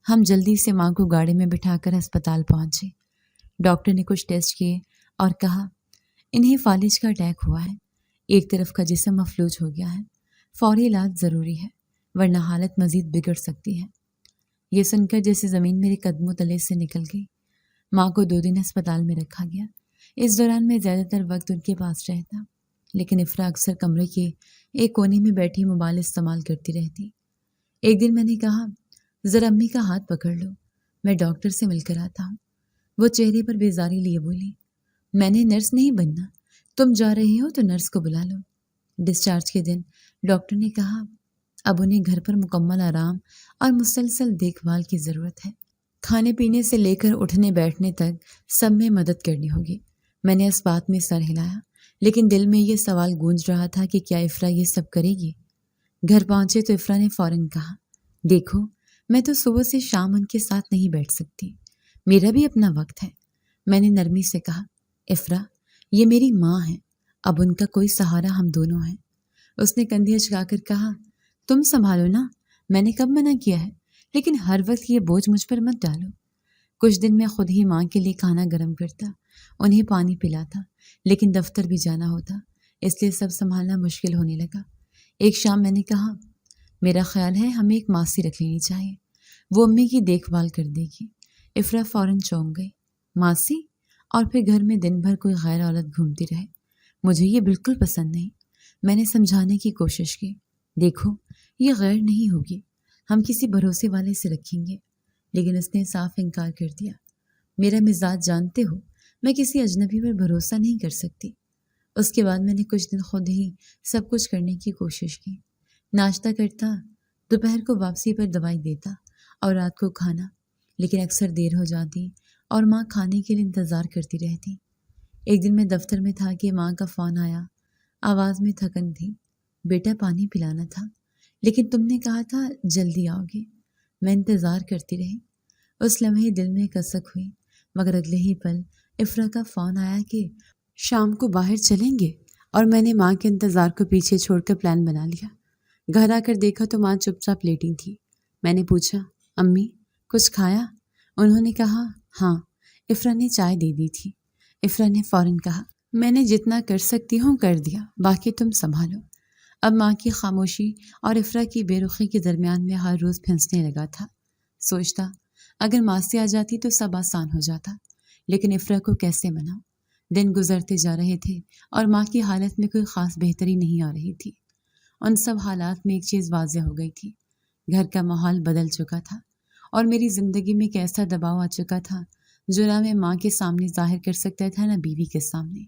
ہم جلدی سے ماں کو گاڑی میں بٹھا کر ہسپتال پہنچے۔ ڈاکٹر نے کچھ ٹیسٹ کیے اور کہا انہیں فالج کا اٹیک ہوا ہے، ایک طرف کا جسم مفلوج ہو گیا ہے، فوری علاج ضروری ہے ورنہ حالت مزید بگڑ سکتی ہے۔ یہ سن کر جیسے زمین میرے قدموں تلے سے نکل گئی۔ ماں کو 2 دن ہسپتال میں رکھا گیا۔ اس دوران میں زیادہ تر وقت ان کے پاس رہتا، لیکن افرا اکثر کمرے کے ایک کونے میں بیٹھی موبائل استعمال کرتی رہتی۔ ایک دن میں نے کہا ذرا امی کا ہاتھ پکڑ لو، میں ڈاکٹر سے مل کر آتا ہوں۔ وہ چہرے پر بیزاری لیے بولی میں نے نرس نہیں بننا، تم جا رہے ہو تو نرس کو بلا لو۔ ڈسچارج کے دن ڈاکٹر نے کہا اب انہیں گھر پر مکمل آرام اور مسلسل دیکھ بھال کی ضرورت ہے۔ کھانے پینے سے لے کر اٹھنے بیٹھنے تک سب میں مدد کرنی ہوگی۔ میں نے اس بات میں سر ہلایا، لیکن دل میں یہ سوال گونج رہا تھا کہ کیا افرا یہ سب کرے گی؟ گھر پہنچے تو افرا نے فوراً کہا، دیکھو میں تو صبح سے شام ان کے ساتھ نہیں بیٹھ سکتی، میرا بھی اپنا وقت ہے۔ میں نے نرمی سے کہا، افرا یہ میری ماں ہے، اب ان کا کوئی سہارا ہم دونوں ہیں۔ اس نے کندھے اچکا کر کہا، تم سنبھالو نا، میں نے کب منع کیا ہے، لیکن ہر وقت یہ بوجھ مجھ پر مت ڈالو۔ کچھ دن میں خود ہی ماں کے لیے کھانا گرم کرتا، انہیں پانی پلاتا، لیکن دفتر بھی جانا ہوتا، اس لیے سب سنبھالنا مشکل ہونے لگا۔ ایک شام میں نے کہا، میرا خیال ہے ہمیں ایک ماسی رکھ لینی چاہیے، وہ امی کی دیکھ بھال کر دے گی۔ افرا فوراً چونک گئی، ماسی؟ اور پھر گھر میں دن بھر کوئی غیر عورت گھومتی رہے، مجھے یہ بالکل پسند نہیں۔ میں نے سمجھانے کی کوشش کی، دیکھو یہ غیر نہیں ہوگی، ہم کسی بھروسے والے سے رکھیں گے، لیکن اس نے صاف انکار کر دیا۔ میرا مزاج جانتے ہو، میں کسی اجنبی پر بھروسہ نہیں کر سکتی۔ اس کے بعد میں نے کچھ دن خود ہی سب کچھ کرنے کی کوشش کی، ناشتہ کرتا، دوپہر کو واپسی پر دوائی دیتا اور رات کو کھانا، لیکن اکثر دیر ہو جاتی اور ماں کھانے کے لیے انتظار کرتی رہتی۔ ایک دن میں دفتر میں تھا کہ ماں کا فون آیا، آواز میں تھکن تھی، بیٹا پانی پلانا تھا، لیکن تم نے کہا تھا جلدی آؤ گے۔ میں انتظار کرتی رہی، اس لمحے دل میں کسک ہوئی، مگر اگلے ہی پل افرا کا فون آیا کہ شام کو باہر چلیں گے، اور میں نے ماں کے انتظار کو پیچھے چھوڑ کر پلان بنا لیا۔ گھر آ کر دیکھا تو ماں چپ چاپ لیٹی تھی۔ میں نے پوچھا، امی کچھ کھایا؟ انہوں نے کہا، ہاں، افرا نے چائے دے دی تھی۔ افرا نے فوراً کہا، میں نے جتنا کر سکتی ہوں کر دیا، باقی تم سنبھالو۔ اب ماں کی خاموشی اور افرا کی بے رخی کے درمیان میں ہر روز پھنسنے لگا تھا۔ سوچتا اگر ماسی آ جاتی تو سب آسان ہو جاتا، لیکن افرا کو کیسے مناؤں؟ دن گزرتے جا رہے تھے اور ماں کی حالت میں کوئی خاص بہتری نہیں آ رہی تھی۔ ان سب حالات میں ایک چیز واضح ہو گئی تھی، گھر کا ماحول بدل چکا تھا، اور میری زندگی میں ایک ایسا دباؤ آ چکا تھا جو نہ میں ماں کے سامنے ظاہر کر سکتا تھا نہ بیوی کے سامنے۔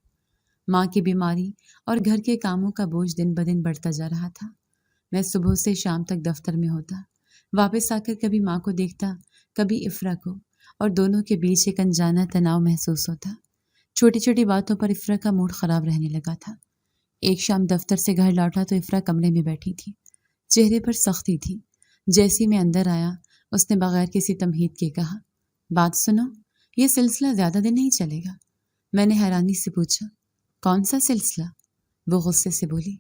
ماں کی بیماری اور گھر کے کاموں کا بوجھ دن بدن بڑھتا جا رہا تھا۔ میں صبح سے شام تک دفتر میں ہوتا، واپس آ کر کبھی ماں کو دیکھتا، کبھی افرا کو، اور دونوں کے بیچ ایک انجانا تناؤ محسوس ہوتا۔ چھوٹی چھوٹی باتوں پر افرا کا موڈ خراب رہنے لگا تھا۔ ایک شام دفتر سے گھر لوٹا تو افرا کمرے میں بیٹھی تھی، چہرے پر سختی تھی۔ جیسی میں اندر آیا، اس نے بغیر کسی تمہید کے کہا، بات سنو، یہ سلسلہ زیادہ دن نہیں چلے گا۔ میں نے حیرانی سے پوچھا، کون سا سلسلہ؟ وہ غصے سے بولی،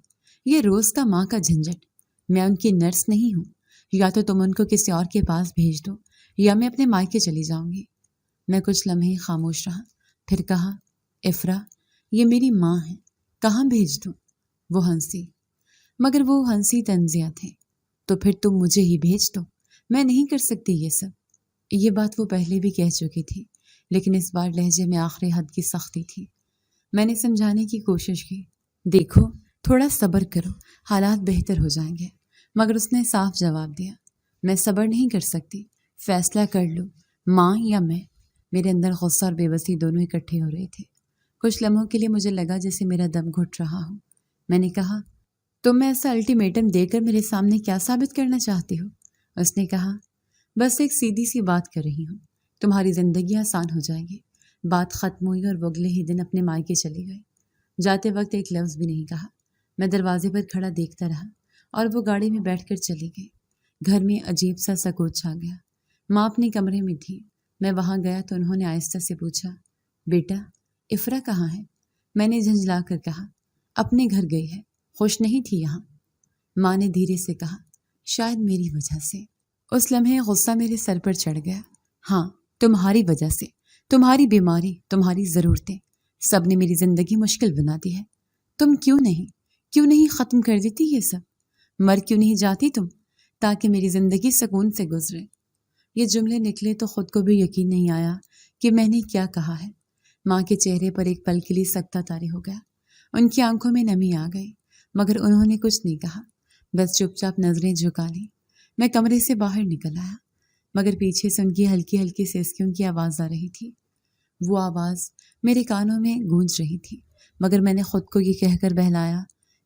یہ روز کا ماں کا جھنجٹ، میں ان کی نرس نہیں ہوں، یا تو تم ان کو کسی اور کے پاس بھیج دو یا میں اپنے مائکے چلی جاؤں گی۔ میں کچھ لمحے خاموش رہا، پھر کہا، افرا یہ میری ماں ہے، کہاں بھیج دوں؟ وہ ہنسی، مگر وہ ہنسی طنزیہ تھے، تو پھر تم مجھے ہی بھیج دو، میں نہیں کر سکتی یہ سب۔ یہ بات وہ پہلے بھی کہہ چکی تھی، لیکن اس بار لہجے میں آخری حد کی سختی تھی۔ میں نے سمجھانے کی کوشش کی، دیکھو تھوڑا صبر کرو، حالات بہتر ہو جائیں گے، مگر اس نے صاف جواب دیا، میں صبر نہیں کر سکتی، فیصلہ کر لو، ماں یا میں۔ میرے اندر غصہ اور بے بسی دونوں اکٹھے ہو رہے تھے۔ کچھ لمحوں کے لیے مجھے لگا جیسے میرا دم گھٹ رہا ہو۔ میں نے کہا، تم میں ایسا الٹیمیٹم دے کر میرے سامنے کیا ثابت کرنا چاہتی ہو؟ اس نے کہا، بس ایک سیدھی سی بات کر رہی ہوں، تمہاری زندگی آسان ہو جائے گی۔ بات ختم ہوئی اور وہ اگلے ہی دن اپنے مائکے چلی گئی۔ جاتے وقت ایک لفظ بھی نہیں کہا۔ میں دروازے پر کھڑا دیکھتا رہا اور وہ گاڑی میں بیٹھ کر چلی گئی۔ گھر میں عجیب سا سکوت چھا گیا۔ ماں اپنے کمرے میں تھی، میں وہاں گیا تو انہوں نے آہستہ سے پوچھا، بیٹا افرا کہاں ہے؟ میں نے جھنجھلا کر کہا، اپنے گھر گئی ہے، خوش نہیں تھی یہاں۔ ماں نے دھیرے سے کہا، شاید میری وجہ سے۔ اس لمحے غصہ میرے سر پر چڑھ گیا۔ ہاں، تمہاری وجہ سے، تمہاری بیماری، تمہاری ضرورتیں، سب نے میری زندگی مشکل بنا دی ہے۔ تم کیوں نہیں ختم کر دیتی یہ سب؟ مر کیوں نہیں جاتی تم، تاکہ میری زندگی سکون سے گزرے؟ یہ جملے نکلے تو خود کو بھی یقین نہیں آیا کہ میں نے کیا کہا ہے۔ ماں کے چہرے پر ایک پل کے لیے سکتہ طاری ہو گیا، ان کی آنکھوں میں نمی آ گئی، مگر انہوں نے کچھ نہیں کہا، بس چپ چاپ نظریں جھکا لیں۔ میں کمرے سے باہر نکل آیا، مگر پیچھے سے ان کی ہلکی ہلکی سسکیوں کی آواز آ رہی تھی۔ وہ آواز میرے کانوں میں گونج رہی تھی، مگر میں نے خود کو یہ کہہ کر بہلایا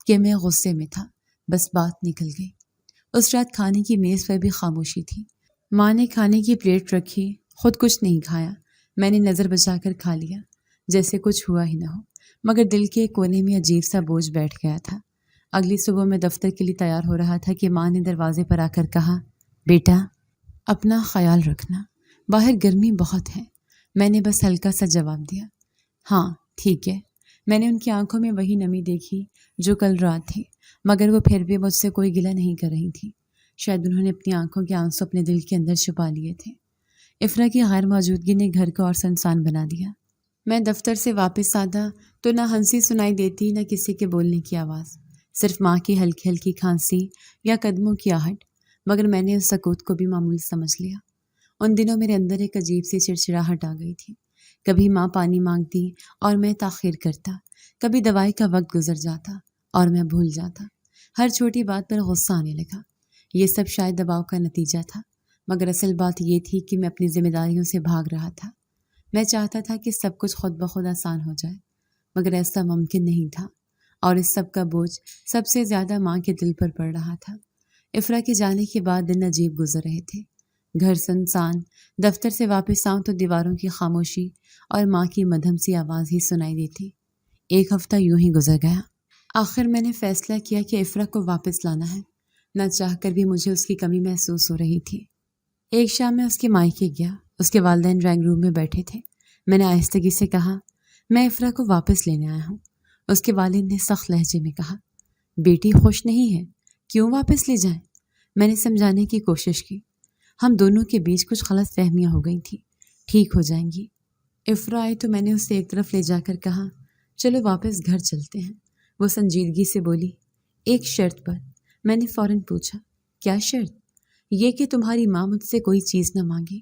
کہ میں غصے میں تھا، بس بات نکل گئی۔ اس رات کھانے کی میز پر بھی خاموشی تھی۔ ماں نے کھانے کی پلیٹ رکھی خود کچھ نہیں کھایا، میں نے نظر بچا کر کھا لیا جیسے کچھ ہوا ہی نہ ہو، مگر دل کے ایک کونے میں عجیب سا بوجھ بیٹھ گیا تھا۔ اگلی صبح میں دفتر کے لیے تیار ہو رہا تھا کہ ماں نے دروازے پر آ کر کہا، بیٹا اپنا خیال رکھنا، باہر گرمی بہت ہے۔ میں نے بس ہلکا سا جواب دیا، ہاں ٹھیک ہے۔ میں نے ان کی آنکھوں میں وہی نمی دیکھی جو کل رات تھی، مگر وہ پھر بھی مجھ سے کوئی گلہ نہیں کر رہی تھی۔ شاید انہوں نے اپنی آنکھوں کے آنسو اپنے دل کے اندر چھپا لیے تھے۔ افرا کی غیر موجودگی نے گھر کو اور سنسان بنا دیا۔ میں دفتر سے واپس آتا تو نہ ہنسی سنائی دیتی نہ کسی کے بولنے کی آواز، صرف ماں کی ہلکی ہلکی کھانسی یا قدموں کی آہٹ، مگر میں نے اس سکوت کو بھی معمول سمجھ لیا۔ ان دنوں میرے اندر ایک عجیب سی چڑچڑاہٹ آ گئی تھی۔ کبھی ماں پانی مانگتی اور میں تاخیر کرتا، کبھی دوائی کا وقت گزر جاتا اور میں بھول جاتا۔ ہر چھوٹی بات پر غصہ آنے لگا۔ یہ سب شاید دباؤ کا نتیجہ تھا، مگر اصل بات یہ تھی کہ میں اپنی ذمہ داریوں سے بھاگ رہا تھا۔ میں چاہتا تھا کہ سب کچھ خود بخود آسان ہو جائے، مگر ایسا ممکن نہیں تھا، اور اس سب کا بوجھ سب سے زیادہ ماں کے دل پر پڑ رہا تھا۔ افرا کے جانے کے بعد دن عجیب گزر رہے تھے۔ گھر سنسان، دفتر سے واپس آؤں تو دیواروں کی خاموشی اور ماں کی مدھم سی آواز ہی سنائی دیتی۔ ایک ہفتہ یوں ہی گزر گیا۔ آخر میں نے فیصلہ کیا کہ افرا کو واپس لانا ہے، نہ چاہ کر بھی مجھے اس کی کمی محسوس ہو رہی تھی۔ ایک شام میں اس کے مائکے گیا۔ اس کے والدین ڈرائنگ روم میں بیٹھے تھے۔ میں نے آہستگی سے کہا، میں افرا کو واپس لینے آیا ہوں۔ اس کے والد نے سخت لہجے میں کہا، بیٹی خوش نہیں ہے، کیوں واپس لے جائیں؟ میں نے سمجھانے کی کوشش کی، ہم دونوں کے بیچ کچھ غلط فہمیاں ہو گئی تھیں، ٹھیک ہو جائیں گی۔ افرا آئی تو میں نے اسے ایک طرف لے جا کر کہا، چلو واپس گھر چلتے ہیں۔ وہ سنجیدگی سے بولی، ایک شرط پر۔ میں نے فوراً پوچھا، کیا شرط؟ یہ کہ تمہاری ماں مجھ سے کوئی چیز نہ مانگے،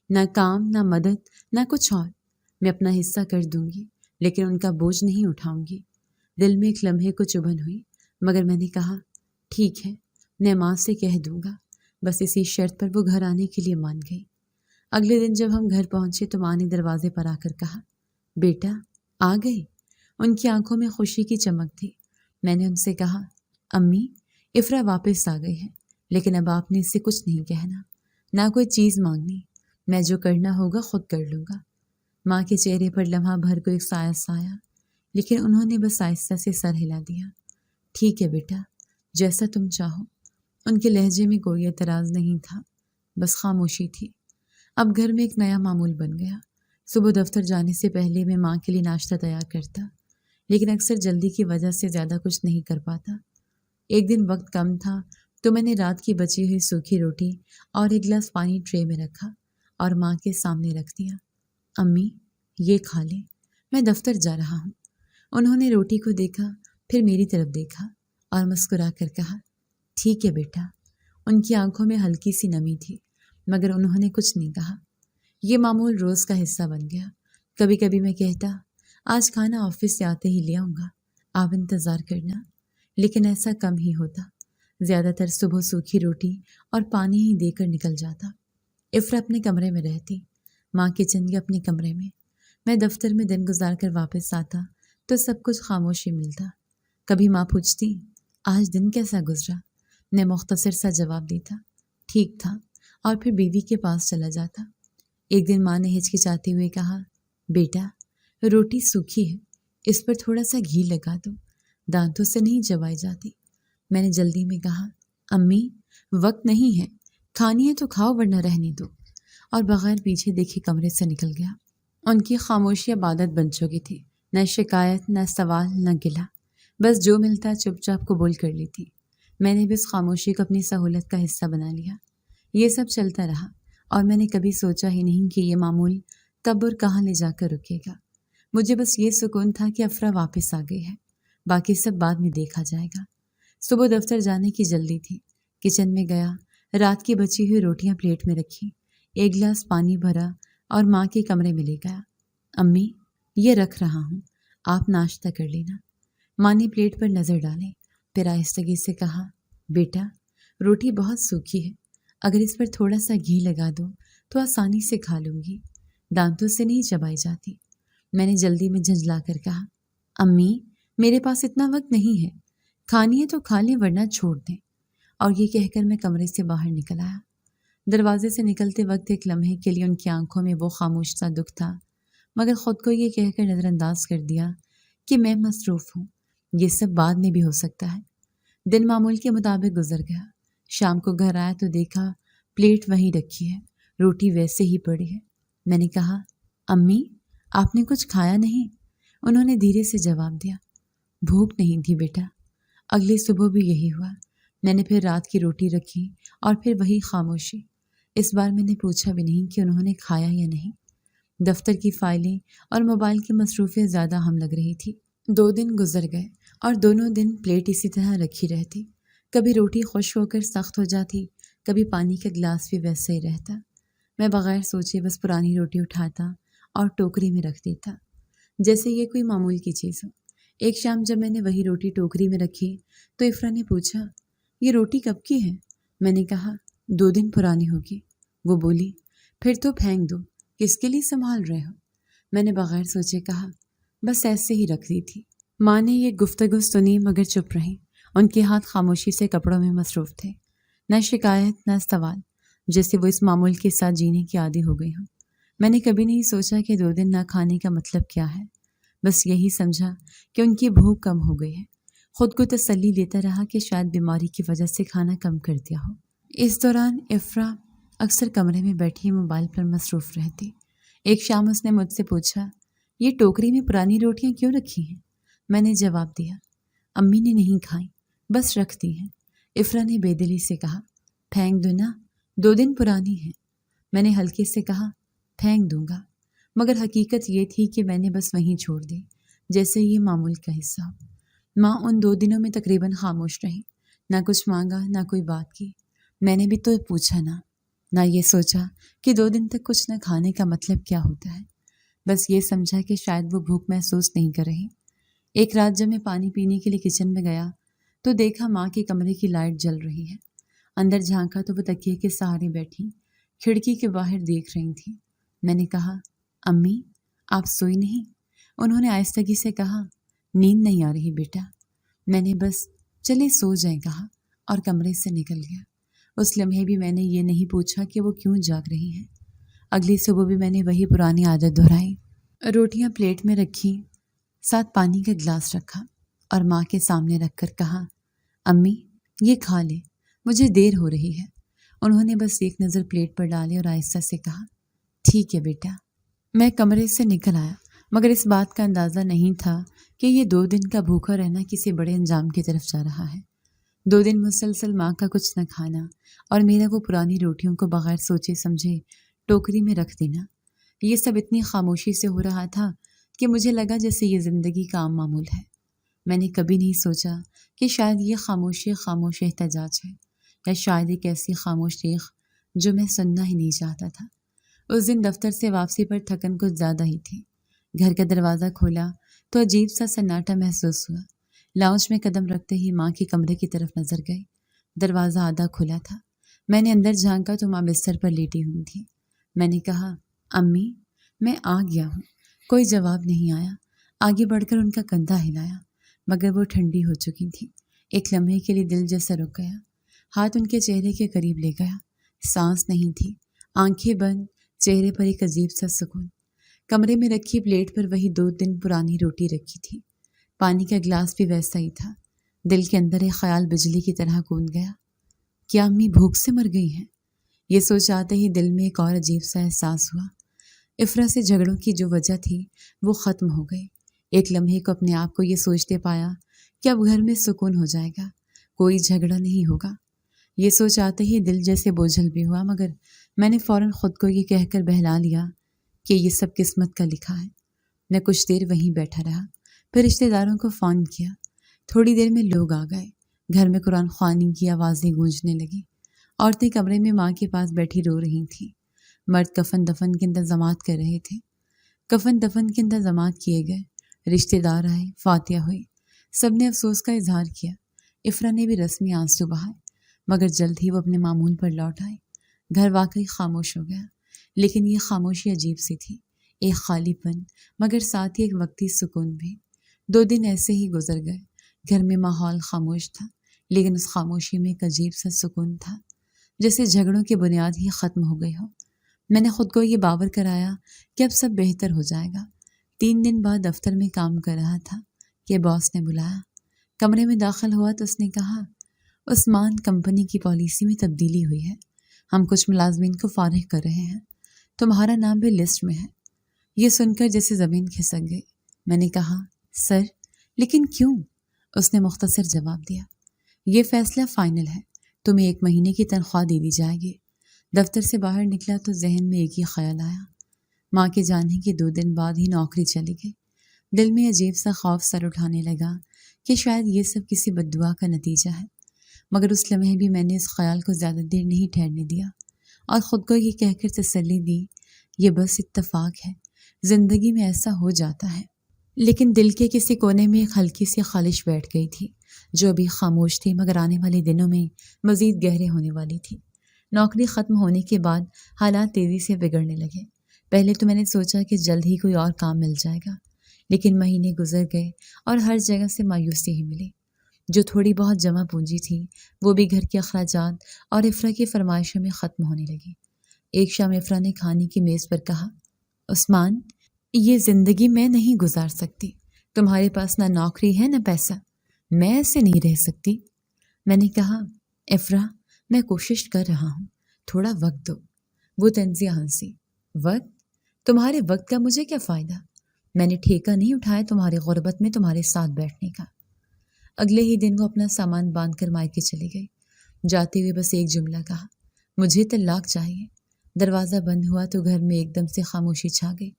نہ کام، نہ مدد، نہ کچھ اور۔ میں اپنا حصہ کر دوں گی، لیکن ان کا بوجھ نہیں اٹھاؤں گی۔ دل میں ایک لمحے کو چبھن ہوئی، مگر میں نے کہا، ٹھیک ہے، میں ماں سے کہہ دوں گا۔ بس اسی شرط پر وہ گھر آنے کے لیے مان گئی۔ اگلے دن جب ہم گھر پہنچے تو ماں نے دروازے پر آ کر کہا، بیٹا آ گئی؟ ان کی آنکھوں میں خوشی کی چمک تھی۔ میں نے ان سے کہا، امی افرا واپس آ گئی ہے، لیکن اب آپ نے اس سے کچھ نہیں کہنا، نہ کوئی چیز مانگنی۔ میں جو کرنا ہوگا خود کر لوں گا۔ ماں کے چہرے پر لمحہ بھر کو ایک سایہ سایا، لیکن انہوں نے بس آہستہ سے سر ہلا دیا۔ ٹھیک ہے بیٹا، جیسا تم چاہو۔ ان کے لہجے میں کوئی اعتراض نہیں تھا، بس خاموشی تھی۔ اب گھر میں ایک نیا معمول بن گیا۔ صبح دفتر جانے سے پہلے میں ماں کے لیے ناشتہ تیار کرتا، لیکن اکثر جلدی کی وجہ سے زیادہ کچھ نہیں کر پاتا۔ ایک دن وقت کم تھا تو میں نے رات کی بچی ہوئی سوکھی روٹی اور ایک گلاس پانی ٹرے میں رکھا اور ماں کے سامنے رکھ دیا۔ امی یہ کھا لیں، میں دفتر جا رہا ہوں۔ انہوں نے روٹی کو دیکھا، پھر میری طرف دیکھا اور مسکرا کر کہا، ٹھیک ہے بیٹا۔ ان کی آنکھوں میں ہلکی سی نمی تھی، مگر انہوں نے کچھ نہیں کہا۔ یہ معمول روز کا حصہ بن گیا۔ کبھی کبھی میں کہتا، آج کھانا آفس سے آتے ہی لے آؤں گا، آپ انتظار کرنا، لیکن ایسا کم ہی ہوتا۔ زیادہ تر صبح سوکھی روٹی اور پانی ہی دے کر نکل جاتا۔ افرا اپنے کمرے میں رہتی، ماں کچن کے اپنے کمرے میں۔ میں دفتر میں دن گزار کر واپس آتا تو سب کچھ خاموشی ملتا۔ کبھی ماں پوچھتی، آج دن کیسا گزرا؟ میں مختصر سا جواب دیتا، ٹھیک تھا، اور پھر بیوی کے پاس چلا جاتا۔ ایک دن ماں نے ہچکچاتے ہوئے کہا، بیٹا روٹی سوکھی ہے، اس پر تھوڑا سا گھی لگا دو، دانتوں سے نہیں چبائی جاتی۔ میں نے جلدی میں کہا، امی وقت نہیں ہے، کھانی ہے تو کھاؤ ورنہ رہنے دو، اور بغیر پیچھے دیکھے کمرے سے نکل گیا۔ ان کی خاموشی اب عادت بن چکی تھی، نہ شکایت، نہ سوال، نہ گلہ، بس جو ملتا چپ چاپ قبول کر لیتی۔ میں نے بھی اس خاموشی کو اپنی سہولت کا حصہ بنا لیا۔ یہ سب چلتا رہا، اور میں نے کبھی سوچا ہی نہیں کہ یہ معمول کب اور کہاں لے جا کر رکے گا۔ مجھے بس یہ سکون تھا کہ افرا واپس آ گئی ہے، باقی سب بعد میں دیکھا جائے گا۔ صبح دفتر جانے کی جلدی تھی۔ کچن میں گیا، رات کی بچی ہوئی روٹیاں پلیٹ میں رکھی، ایک گلاس پانی بھرا اور ماں کے کمرے میں لے گیا۔ امی یہ رکھ رہا ہوں، آپ ناشتہ کر لینا۔ ماں نے پلیٹ پر نظر ڈالے، پھر آہستگی سے کہا، بیٹا روٹی بہت سوکھی ہے، اگر اس پر تھوڑا سا گھی لگا دو تو آسانی سے کھا لوں گی، دانتوں سے نہیں چبائی جاتی۔ میں نے جلدی میں جھنجھلا کر کہا، امی میرے پاس اتنا وقت نہیں ہے، کھانی ہے تو کھا لیں ورنہ چھوڑ دیں۔ اور یہ کہہ کر میں کمرے سے باہر نکل آیا۔ دروازے سے نکلتے وقت ایک لمحے کے لیے ان کی آنکھوں میں وہ خاموش سا دکھ تھا، مگر خود کو یہ کہہ کر نظر انداز کر دیا کہ میں مصروف ہوں، یہ سب بعد میں بھی ہو سکتا ہے۔ دن معمول کے مطابق گزر گیا۔ شام کو گھر آیا تو دیکھا پلیٹ وہیں رکھی ہے، روٹی ویسے ہی پڑی ہے۔ میں نے کہا، امی آپ نے کچھ کھایا نہیں؟ انہوں نے دھیرے سے جواب دیا، بھوک نہیں تھی بیٹا۔ اگلی صبح بھی یہی ہوا۔ میں نے پھر رات کی روٹی رکھی اور پھر وہی خاموشی۔ اس بار میں نے پوچھا بھی نہیں کہ انہوں نے کھایا یا نہیں۔ دفتر کی فائلیں اور موبائل کی مصروفیت زیادہ اہم لگ رہی تھی۔ 2 دن گزر گئے اور دونوں دن پلیٹ اسی طرح رکھی رہتی۔ کبھی روٹی خشک ہو کر سخت ہو جاتی، کبھی پانی کا گلاس بھی ویسے ہی رہتا۔ میں بغیر سوچے بس پرانی روٹی اٹھاتا اور ٹوکری میں رکھ دیتا، جیسے یہ کوئی معمول کی چیز ہو۔ ایک شام جب میں نے وہی روٹی ٹوکری میں رکھی تو افرا نے پوچھا، یہ روٹی کب کی ہے؟ میں نے کہا، 2 دن پرانی ہوگی۔ وہ بولی، پھر تو پھینک دو، کس کے لیے سنبھال رہے ہو؟ میں نے بغیر سوچے کہا، بس ایسے ہی رکھ دی تھی۔ ماں نے یہ گفتگو سنی مگر چپ رہی۔ ان کے ہاتھ خاموشی سے کپڑوں میں مصروف تھے، نہ شکایت نہ سوال، جیسے وہ اس معمول کے ساتھ جینے کی عادی ہو گئی ہوں۔ میں نے کبھی نہیں سوچا کہ 2 دن نہ کھانے کا مطلب کیا ہے، بس یہی سمجھا کہ ان کی بھوک کم ہو گئی ہے۔ خود کو تسلی دیتا رہا کہ شاید بیماری کی وجہ سے کھانا کم کر دیا ہو۔ اس دوران افرا اکثر کمرے میں بیٹھی موبائل پر مصروف رہتی۔ ایک شام اس نے مجھ سے پوچھا، یہ ٹوکری میں پرانی روٹیاں کیوں رکھی ہیں؟ میں نے جواب دیا، امی نے نہیں کھائیں، بس رکھ دی ہیں۔ افرا نے بے دلی سے کہا، پھینک دو نا، 2 دن پرانی ہیں۔ میں نے ہلکے سے کہا، پھینک دوں گا، مگر حقیقت یہ تھی کہ میں نے بس وہیں چھوڑ دی، جیسے یہ معمول کا حصہ ہو۔ ماں ان 2 دنوں میں تقریباً خاموش رہی، نہ کچھ مانگا نہ کوئی بات کی۔ میں نے بھی تو پوچھا نہ یہ سوچا کہ 2 دن تک کچھ نہ کھانے کا مطلب کیا ہوتا ہے۔ بس یہ سمجھا کہ شاید وہ بھوک محسوس نہیں کر رہی۔ ایک رات جب میں پانی پینے کے لیے کچن میں گیا تو دیکھا ماں کے کمرے کی لائٹ جل رہی ہے۔ اندر جھانکا تو وہ تکیے کے سہارے بیٹھی کھڑکی کے باہر دیکھ رہی تھی۔ میں نے کہا، امی آپ سوئی نہیں؟ انہوں نے آہستگی سے کہا، نیند نہیں آ رہی بیٹا۔ میں نے بس چلے سو جائیں کہا اور کمرے سے نکل گیا۔ اس لمحے بھی میں نے یہ نہیں پوچھا کہ وہ کیوں جاگ رہی ہیں۔ اگلی صبح بھی میں نے وہی پرانی عادت دہرائی۔ روٹیاں پلیٹ میں رکھی، ساتھ پانی کا گلاس رکھا اور ماں کے سامنے رکھ کر کہا، امی یہ کھا لے، مجھے دیر ہو رہی ہے۔ انہوں نے بس ایک نظر پلیٹ پر ڈالی اور آہستہ سے کہا، ٹھیک ہے بیٹا۔ میں کمرے سے نکل آیا، مگر اس بات کا اندازہ نہیں تھا کہ یہ 2 دن کا بھوکا رہنا کسی بڑے انجام کی طرف جا رہا ہے۔ 2 دن مسلسل ماں کا کچھ نہ کھانا اور میرا وہ پرانی روٹیوں کو بغیر سوچے سمجھے ٹوکری میں رکھ دینا، یہ سب اتنی خاموشی سے ہو رہا تھا کہ مجھے لگا جیسے یہ زندگی کا عام معمول ہے۔ میں نے کبھی نہیں سوچا کہ شاید یہ خاموشی خاموش احتجاج ہے، یا شاید ایک ایسی خاموش چیخ جو میں سننا ہی نہیں چاہتا تھا۔ اس دن دفتر سے واپسی پر تھکن کچھ زیادہ ہی تھی۔ گھر کا دروازہ کھولا تو عجیب سا سناٹا محسوس ہوا۔ لاؤنج میں قدم رکھتے ہی ماں کے کمرے کی طرف نظر گئی۔ دروازہ آدھا کھلا تھا۔ میں نے اندر جھانکا تو ماں بستر پر لیٹی ہوئی تھی۔ میں نے کہا، امی میں آ گیا ہوں۔ کوئی جواب نہیں آیا۔ آگے بڑھ کر ان کا کندھا ہلایا، مگر وہ ٹھنڈی ہو چکی تھی۔ ایک لمحے کے لیے دل جیسا رک گیا۔ ہاتھ ان کے چہرے کے قریب لے گیا۔ سانس نہیں تھی، آنکھیں بند، چہرے پر ایک عجیب سا سکون۔ کمرے میں رکھی پلیٹ پر وہی 2 دن پرانی روٹی رکھی تھی۔ پانی کا گلاس بھی ویسا ہی تھا۔ دل کے اندر ایک خیال بجلی کی طرح گونج گیا، کیا امی بھوک سے مر گئی ہیں؟ یہ سوچ آتے ہی دل میں ایک اور عجیب سا احساس ہوا۔ افرا سے جھگڑوں کی جو وجہ تھی وہ ختم ہو گئی۔ ایک لمحے کو اپنے آپ کو یہ سوچتے پایا کہ اب گھر میں سکون ہو جائے گا، کوئی جھگڑا نہیں ہوگا۔ یہ سوچ آتے ہی دل جیسے بوجھل بھی ہوا، مگر میں نے فوراً خود کو یہ کہہ کر بہلا لیا کہ یہ سب قسمت کا لکھا ہے۔ میں کچھ دیر وہیں بیٹھا رہا، پھر رشتہ داروں کو فون کیا۔ تھوڑی دیر میں لوگ آ گئے۔ گھر میں قرآن خوانی کی آوازیں گونجنے لگیں۔ عورتیں کمرے میں ماں کے پاس بیٹھی رو رہی تھیں۔ مرد کفن دفن کے انتظامات کر رہے تھے۔ کفن دفن کے انتظامات کیے گئے، رشتہ دار آئے، فاتحہ ہوئی، سب نے افسوس کا اظہار کیا۔ افرا نے بھی رسمی آنسو بہائے، مگر جلد ہی وہ اپنے معمول پر لوٹ آئے۔ گھر واقعی خاموش ہو گیا، لیکن یہ خاموشی عجیب سی تھی، ایک خالی پن، مگر ساتھ ہی ایک وقتی سکون بھی۔ 2 دن ایسے ہی گزر گئے۔ گھر میں ماحول خاموش تھا، لیکن اس خاموشی میں ایک عجیب سا سکون تھا۔ جیسے جھگڑوں کی بنیاد ہی ختم ہو گئی ہو۔ میں نے خود کو یہ باور کرایا کہ اب سب بہتر ہو جائے گا۔ 3 دن بعد دفتر میں کام کر رہا تھا کہ باس نے بلایا۔ کمرے میں داخل ہوا تو اس نے کہا، عثمان، کمپنی کی پالیسی میں تبدیلی ہوئی ہے، ہم کچھ ملازمین کو فارغ کر رہے ہیں، تمہارا نام بھی لسٹ میں ہے۔ یہ سن کر جیسے زمین کھسک گئی۔ میں نے کہا، سر لیکن کیوں؟ اس نے مختصر جواب دیا، یہ فیصلہ فائنل ہے، تمہیں 1 مہینے کی تنخواہ دے دی جائے گی۔ دفتر سے باہر نکلا تو ذہن میں ایک ہی خیال آیا، ماں کے جانے کے 2 دن بعد ہی نوکری چلی گئی۔ دل میں عجیب سا خوف سر اٹھانے لگا کہ شاید یہ سب کسی بد دعا کا نتیجہ ہے، مگر اس لمحے بھی میں نے اس خیال کو زیادہ دیر نہیں ٹھہرنے دیا اور خود کو یہ کہہ کر تسلی دی، یہ بس اتفاق ہے، زندگی میں ایسا ہو جاتا ہے۔ لیکن دل کے کسی کونے میں ایک ہلکی سی خالش بیٹھ گئی تھی جو ابھی خاموش تھی، مگر آنے والے دنوں میں مزید گہرے ہونے والی تھی۔ نوکری ختم ہونے کے بعد حالات تیزی سے بگڑنے لگے۔ پہلے تو میں نے سوچا کہ جلد ہی کوئی اور کام مل جائے گا، لیکن مہینے گزر گئے اور ہر جگہ سے مایوسی ہی ملی۔ جو تھوڑی بہت جمع پونجی تھی وہ بھی گھر کے اخراجات اور افرا کی فرمائشوں میں ختم ہونے لگی۔ ایک شام افرا نے کھانے کی میز پر کہا، عثمان، یہ زندگی میں نہیں گزار سکتی، تمہارے پاس نہ نوکری ہے نہ پیسہ، میں ایسے نہیں رہ سکتی۔ میں نے کہا، افرا، میں کوشش کر رہا ہوں، تھوڑا وقت دو۔ وہ طنزیہ ہنسی، وقت؟ تمہارے وقت کا مجھے کیا فائدہ؟ میں نے ٹھیکہ نہیں اٹھایا تمہاری غربت میں تمہارے ساتھ بیٹھنے کا۔ اگلے ہی دن وہ اپنا سامان باندھ کر مائکے چلی گئی۔ جاتے ہوئے بس ایک جملہ کہا، مجھے طلاق چاہیے۔ دروازہ بند ہوا تو گھر میں ایک دم سے خاموشی چھا گئی۔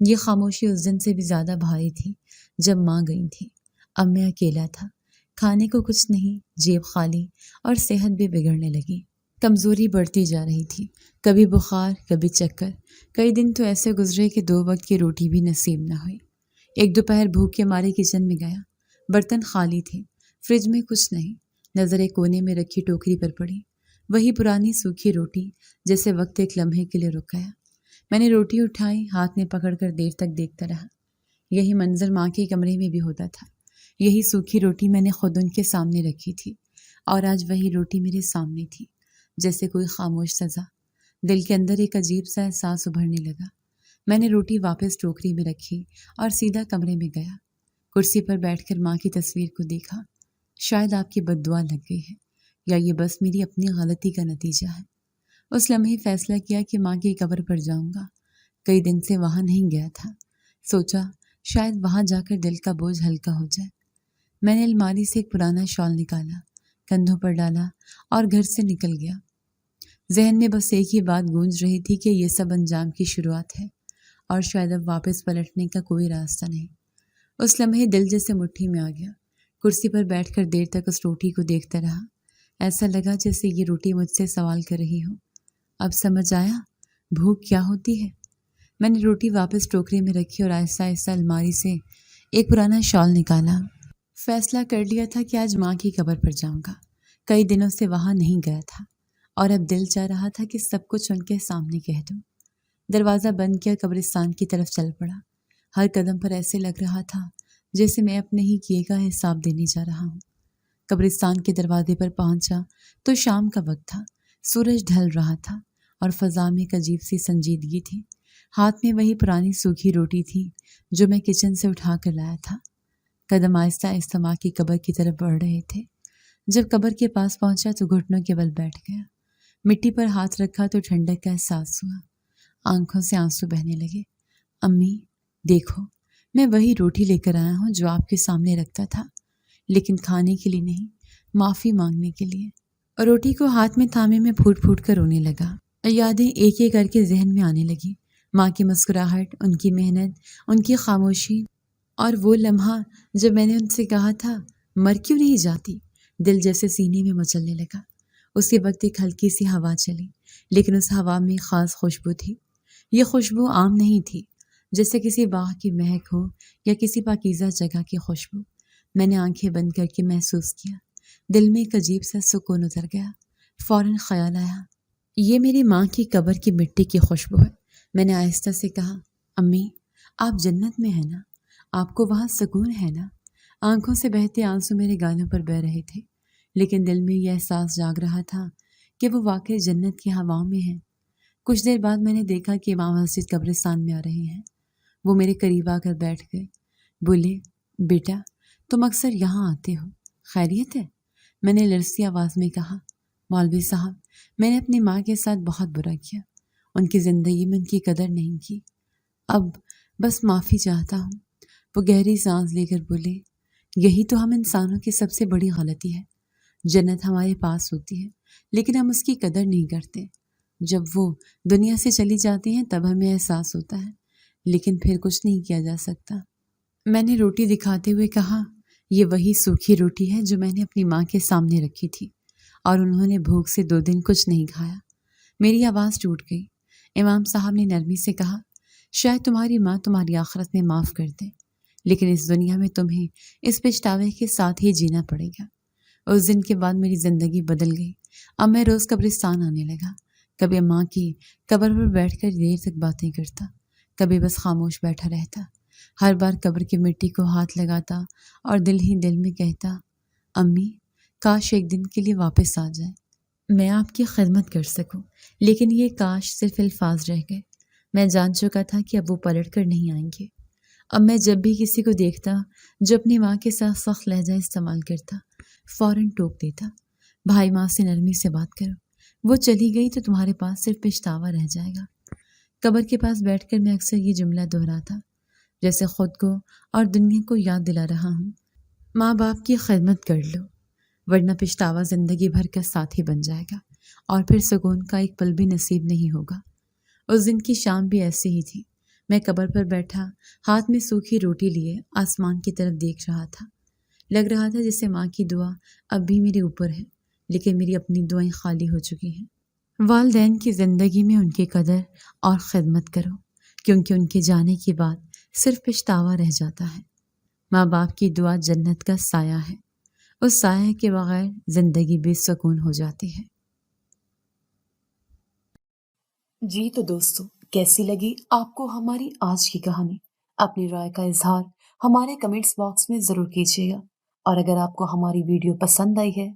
یہ خاموشی اس دن سے بھی زیادہ بھاری تھی جب ماں گئی تھی۔ اب میں اکیلا تھا، کھانے کو کچھ نہیں، جیب خالی اور صحت بھی بگڑنے لگی۔ کمزوری بڑھتی جا رہی تھی، کبھی بخار، کبھی چکر۔ کئی دن تو ایسے گزرے کہ 2 وقت کی روٹی بھی نصیب نہ ہوئی۔ ایک دوپہر بھوک کے مارے کچن میں گیا، برتن خالی تھے، فریج میں کچھ نہیں۔ نظر ایک کونے میں رکھی ٹوکری پر پڑی، وہی پرانی سوکھی روٹی، جیسے وقت ایک لمحے کے لیے رک گیا۔ میں نے روٹی اٹھائی، ہاتھ میں پکڑ کر دیر تک دیکھتا رہا۔ یہی منظر ماں کے کمرے میں بھی ہوتا تھا، یہی سوکھی روٹی میں نے خود ان کے سامنے رکھی تھی، اور آج وہی روٹی میرے سامنے تھی، جیسے کوئی خاموش سزا۔ دل کے اندر ایک عجیب سا احساس ابھرنے لگا۔ میں نے روٹی واپس ٹوکری میں رکھی اور سیدھا کمرے میں گیا۔ کرسی پر بیٹھ کر ماں کی تصویر کو دیکھا۔ شاید آپ کی بد دعا لگ گئی ہے، یا یہ بس میری اپنی غلطی کا نتیجہ ہے۔ اس لمحے فیصلہ کیا کہ ماں کی قبر پر جاؤں گا۔ کئی دن سے وہاں نہیں گیا تھا، سوچا شاید وہاں جا کر دل کا بوجھ ہلکا ہو جائے۔ میں نے الماری سے ایک پرانا شال نکالا، کندھوں پر ڈالا اور گھر سے نکل گیا۔ ذہن میں بس ایک ہی بات گونج رہی تھی کہ یہ سب انجام کی شروعات ہے، اور شاید اب واپس پلٹنے کا کوئی راستہ نہیں۔ اس لمحے دل جیسے مٹھی میں آ گیا۔ کرسی پر بیٹھ کر دیر تک اس روٹی کو دیکھتا رہا۔ ایسا لگا جیسے یہ روٹی مجھ سے سوال کر رہی ہو۔ اب سمجھ آیا بھوک کیا ہوتی ہے۔ میں نے روٹی واپس ٹوکری میں رکھی اور آہستہ آہستہ الماری سے ایک پرانا شال نکالا۔ فیصلہ کر لیا تھا کہ آج ماں کی قبر پر جاؤں گا۔ کئی دنوں سے وہاں نہیں گیا تھا، اور اب دل چاہ رہا تھا کہ سب کچھ ان کے سامنے کہہ دوں۔ دروازہ بند کیا، قبرستان کی طرف چل پڑا۔ ہر قدم پر ایسے لگ رہا تھا جیسے میں اپنے ہی کیے کا حساب دینے جا رہا ہوں۔ قبرستان کے دروازے پر پہنچا تو شام کا وقت تھا، سورج ڈھل رہا تھا اور فضا میں ایک عجیب سی سنجیدگی تھی۔ ہاتھ میں وہی پرانی سوکھی روٹی تھی جو میں کچن سے اٹھا کر لایا تھا۔ قدم آہستہ آہستہ ماں کی قبر کی طرف بڑھ رہے تھے۔ جب قبر کے پاس پہنچا تو گھٹنوں کے بل بیٹھ گیا۔ مٹی پر ہاتھ رکھا تو ٹھنڈک کا احساس ہوا، آنکھوں سے آنسو بہنے لگے۔ امی دیکھو، میں وہی روٹی لے کر آیا ہوں جو آپ کے سامنے رکھتا تھا، لیکن کھانے کے لیے نہیں، معافی مانگنے کے لیے۔ اور روٹی کو ہاتھ میں تھامے میں پھوٹ پھوٹ کر رونے لگا۔ یادیں ایک ایک کر کے ذہن میں آنے لگی، ماں کی مسکراہٹ، ان کی محنت، ان کی خاموشی، اور وہ لمحہ جب میں نے ان سے کہا تھا مر کیوں نہیں جاتی۔ دل جیسے سینے میں مچلنے لگا۔ اسی وقت ایک ہلکی سی ہوا چلی، لیکن اس ہوا میں خاص خوشبو تھی۔ یہ خوشبو عام نہیں تھی، جیسے کسی باغ کی مہک ہو یا کسی پاکیزہ جگہ کی خوشبو۔ میں نے آنکھیں بند کر کے محسوس کیا، دل میں ایک عجیب سا سکون اتر گیا۔ فوراً خیال آیا، یہ میری ماں کی قبر کی مٹی کی خوشبو ہے۔ میں نے آہستہ سے کہا، امی آپ جنت میں ہیں نا، آپ کو وہاں سکون ہے نا۔ آنکھوں سے بہتے آنسو میرے گالوں پر بہہ رہے تھے، لیکن دل میں یہ احساس جاگ رہا تھا کہ وہ واقعی جنت کی ہواؤں میں ہیں۔ کچھ دیر بعد میں نے دیکھا کہ امام مسجد قبرستان میں آ رہے ہیں۔ وہ میرے قریب آ کر بیٹھ گئے۔ بولے، بیٹا تم اکثر یہاں آتے ہو، خیریت ہے؟ میں نے لرزتی آواز میں کہا، مولوی صاحب میں نے اپنی ماں کے ساتھ بہت برا کیا، ان کی زندگی میں ان کی قدر نہیں کی، اب بس معافی چاہتا ہوں۔ وہ گہری سانس لے کر بولے، یہی تو ہم انسانوں کی سب سے بڑی غلطی ہے۔ جنت ہمارے پاس ہوتی ہے لیکن ہم اس کی قدر نہیں کرتے۔ جب وہ دنیا سے چلی جاتی ہیں تب ہمیں احساس ہوتا ہے، لیکن پھر کچھ نہیں کیا جا سکتا۔ میں نے روٹی دکھاتے ہوئے کہا، یہ وہی سوکھی روٹی ہے جو میں نے اپنی ماں کے سامنے رکھی تھی اور انہوں نے بھوک سے 2 دن کچھ نہیں کھایا۔ میری آواز ٹوٹ گئی۔ امام صاحب نے نرمی سے کہا، شاید تمہاری ماں تمہاری آخرت میں معاف کر دے، لیکن اس دنیا میں تمہیں اس پچھتاوے کے ساتھ ہی جینا پڑے گا۔ اس دن کے بعد میری زندگی بدل گئی۔ اب میں روز قبرستان آنے لگا، کبھی ماں کی قبر پر بیٹھ کر دیر تک باتیں کرتا، کبھی بس خاموش بیٹھا رہتا۔ ہر بار قبر کی مٹی کو ہاتھ لگاتا اور دل ہی دل میں کہتا، امی کاش ایک دن کے لیے واپس آ جائے، میں آپ کی خدمت کر سکوں۔ لیکن یہ کاش صرف الفاظ رہ گئے۔ میں جان چکا تھا کہ اب وہ پلٹ کر نہیں آئیں گے۔ اب میں جب بھی کسی کو دیکھتا جو اپنی ماں کے ساتھ سخت لہجہ استعمال کرتا، فوراً ٹوک دیتا، بھائی ماں سے نرمی سے بات کرو، وہ چلی گئی تو تمہارے پاس صرف پچھتاوا رہ جائے گا۔ قبر کے پاس بیٹھ کر میں اکثر یہ جملہ دہراتا، جیسے خود کو اور دنیا کو یاد دلا رہا ہوں، ماں باپ کی خدمت کر لو، ورنہ پچھتاوا زندگی بھر کا ساتھی بن جائے گا اور پھر سکون کا ایک پل بھی نصیب نہیں ہوگا۔ اس دن کی شام بھی ایسی ہی تھی۔ میں قبر پر بیٹھا، ہاتھ میں سوکھی روٹی لیے آسمان کی طرف دیکھ رہا تھا۔ لگ رہا تھا جیسے ماں کی دعا اب بھی میرے اوپر ہے، لیکن میری اپنی دعائیں خالی ہو چکی ہیں۔ والدین کی زندگی میں ان کی قدر اور خدمت کرو، کیونکہ ان کے جانے کے بعد صرف پچھتاوا رہ جاتا ہے۔ ماں باپ کی دعا جنت کا سایہ ہے، اس سایہ کے بغیر زندگی بے سکون ہو جاتی ہے۔ جی تو دوستو، کیسی لگی آپ کو ہماری آج کی کہانی؟ اپنی رائے کا اظہار ہمارے کمنٹس باکس میں ضرور کیجیے گا، اور اگر آپ کو ہماری ویڈیو پسند آئی ہے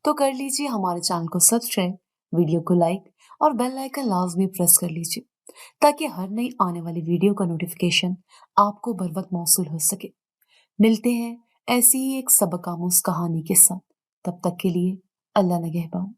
تو کر لیجیے ہمارے چینل کو سبسکرائب، ویڈیو کو لائک اور بیل آئیکن لازمی پریس کر لیجیے تاکہ ہر نئی آنے والی ویڈیو کا نوٹیفیکیشن آپ کو بر وقت موصول ہو سکے۔ ملتے ہیں ایسی ہی ایک سبق آموز کہانی کے ساتھ، تب تک کے لیے اللہ نگہبان۔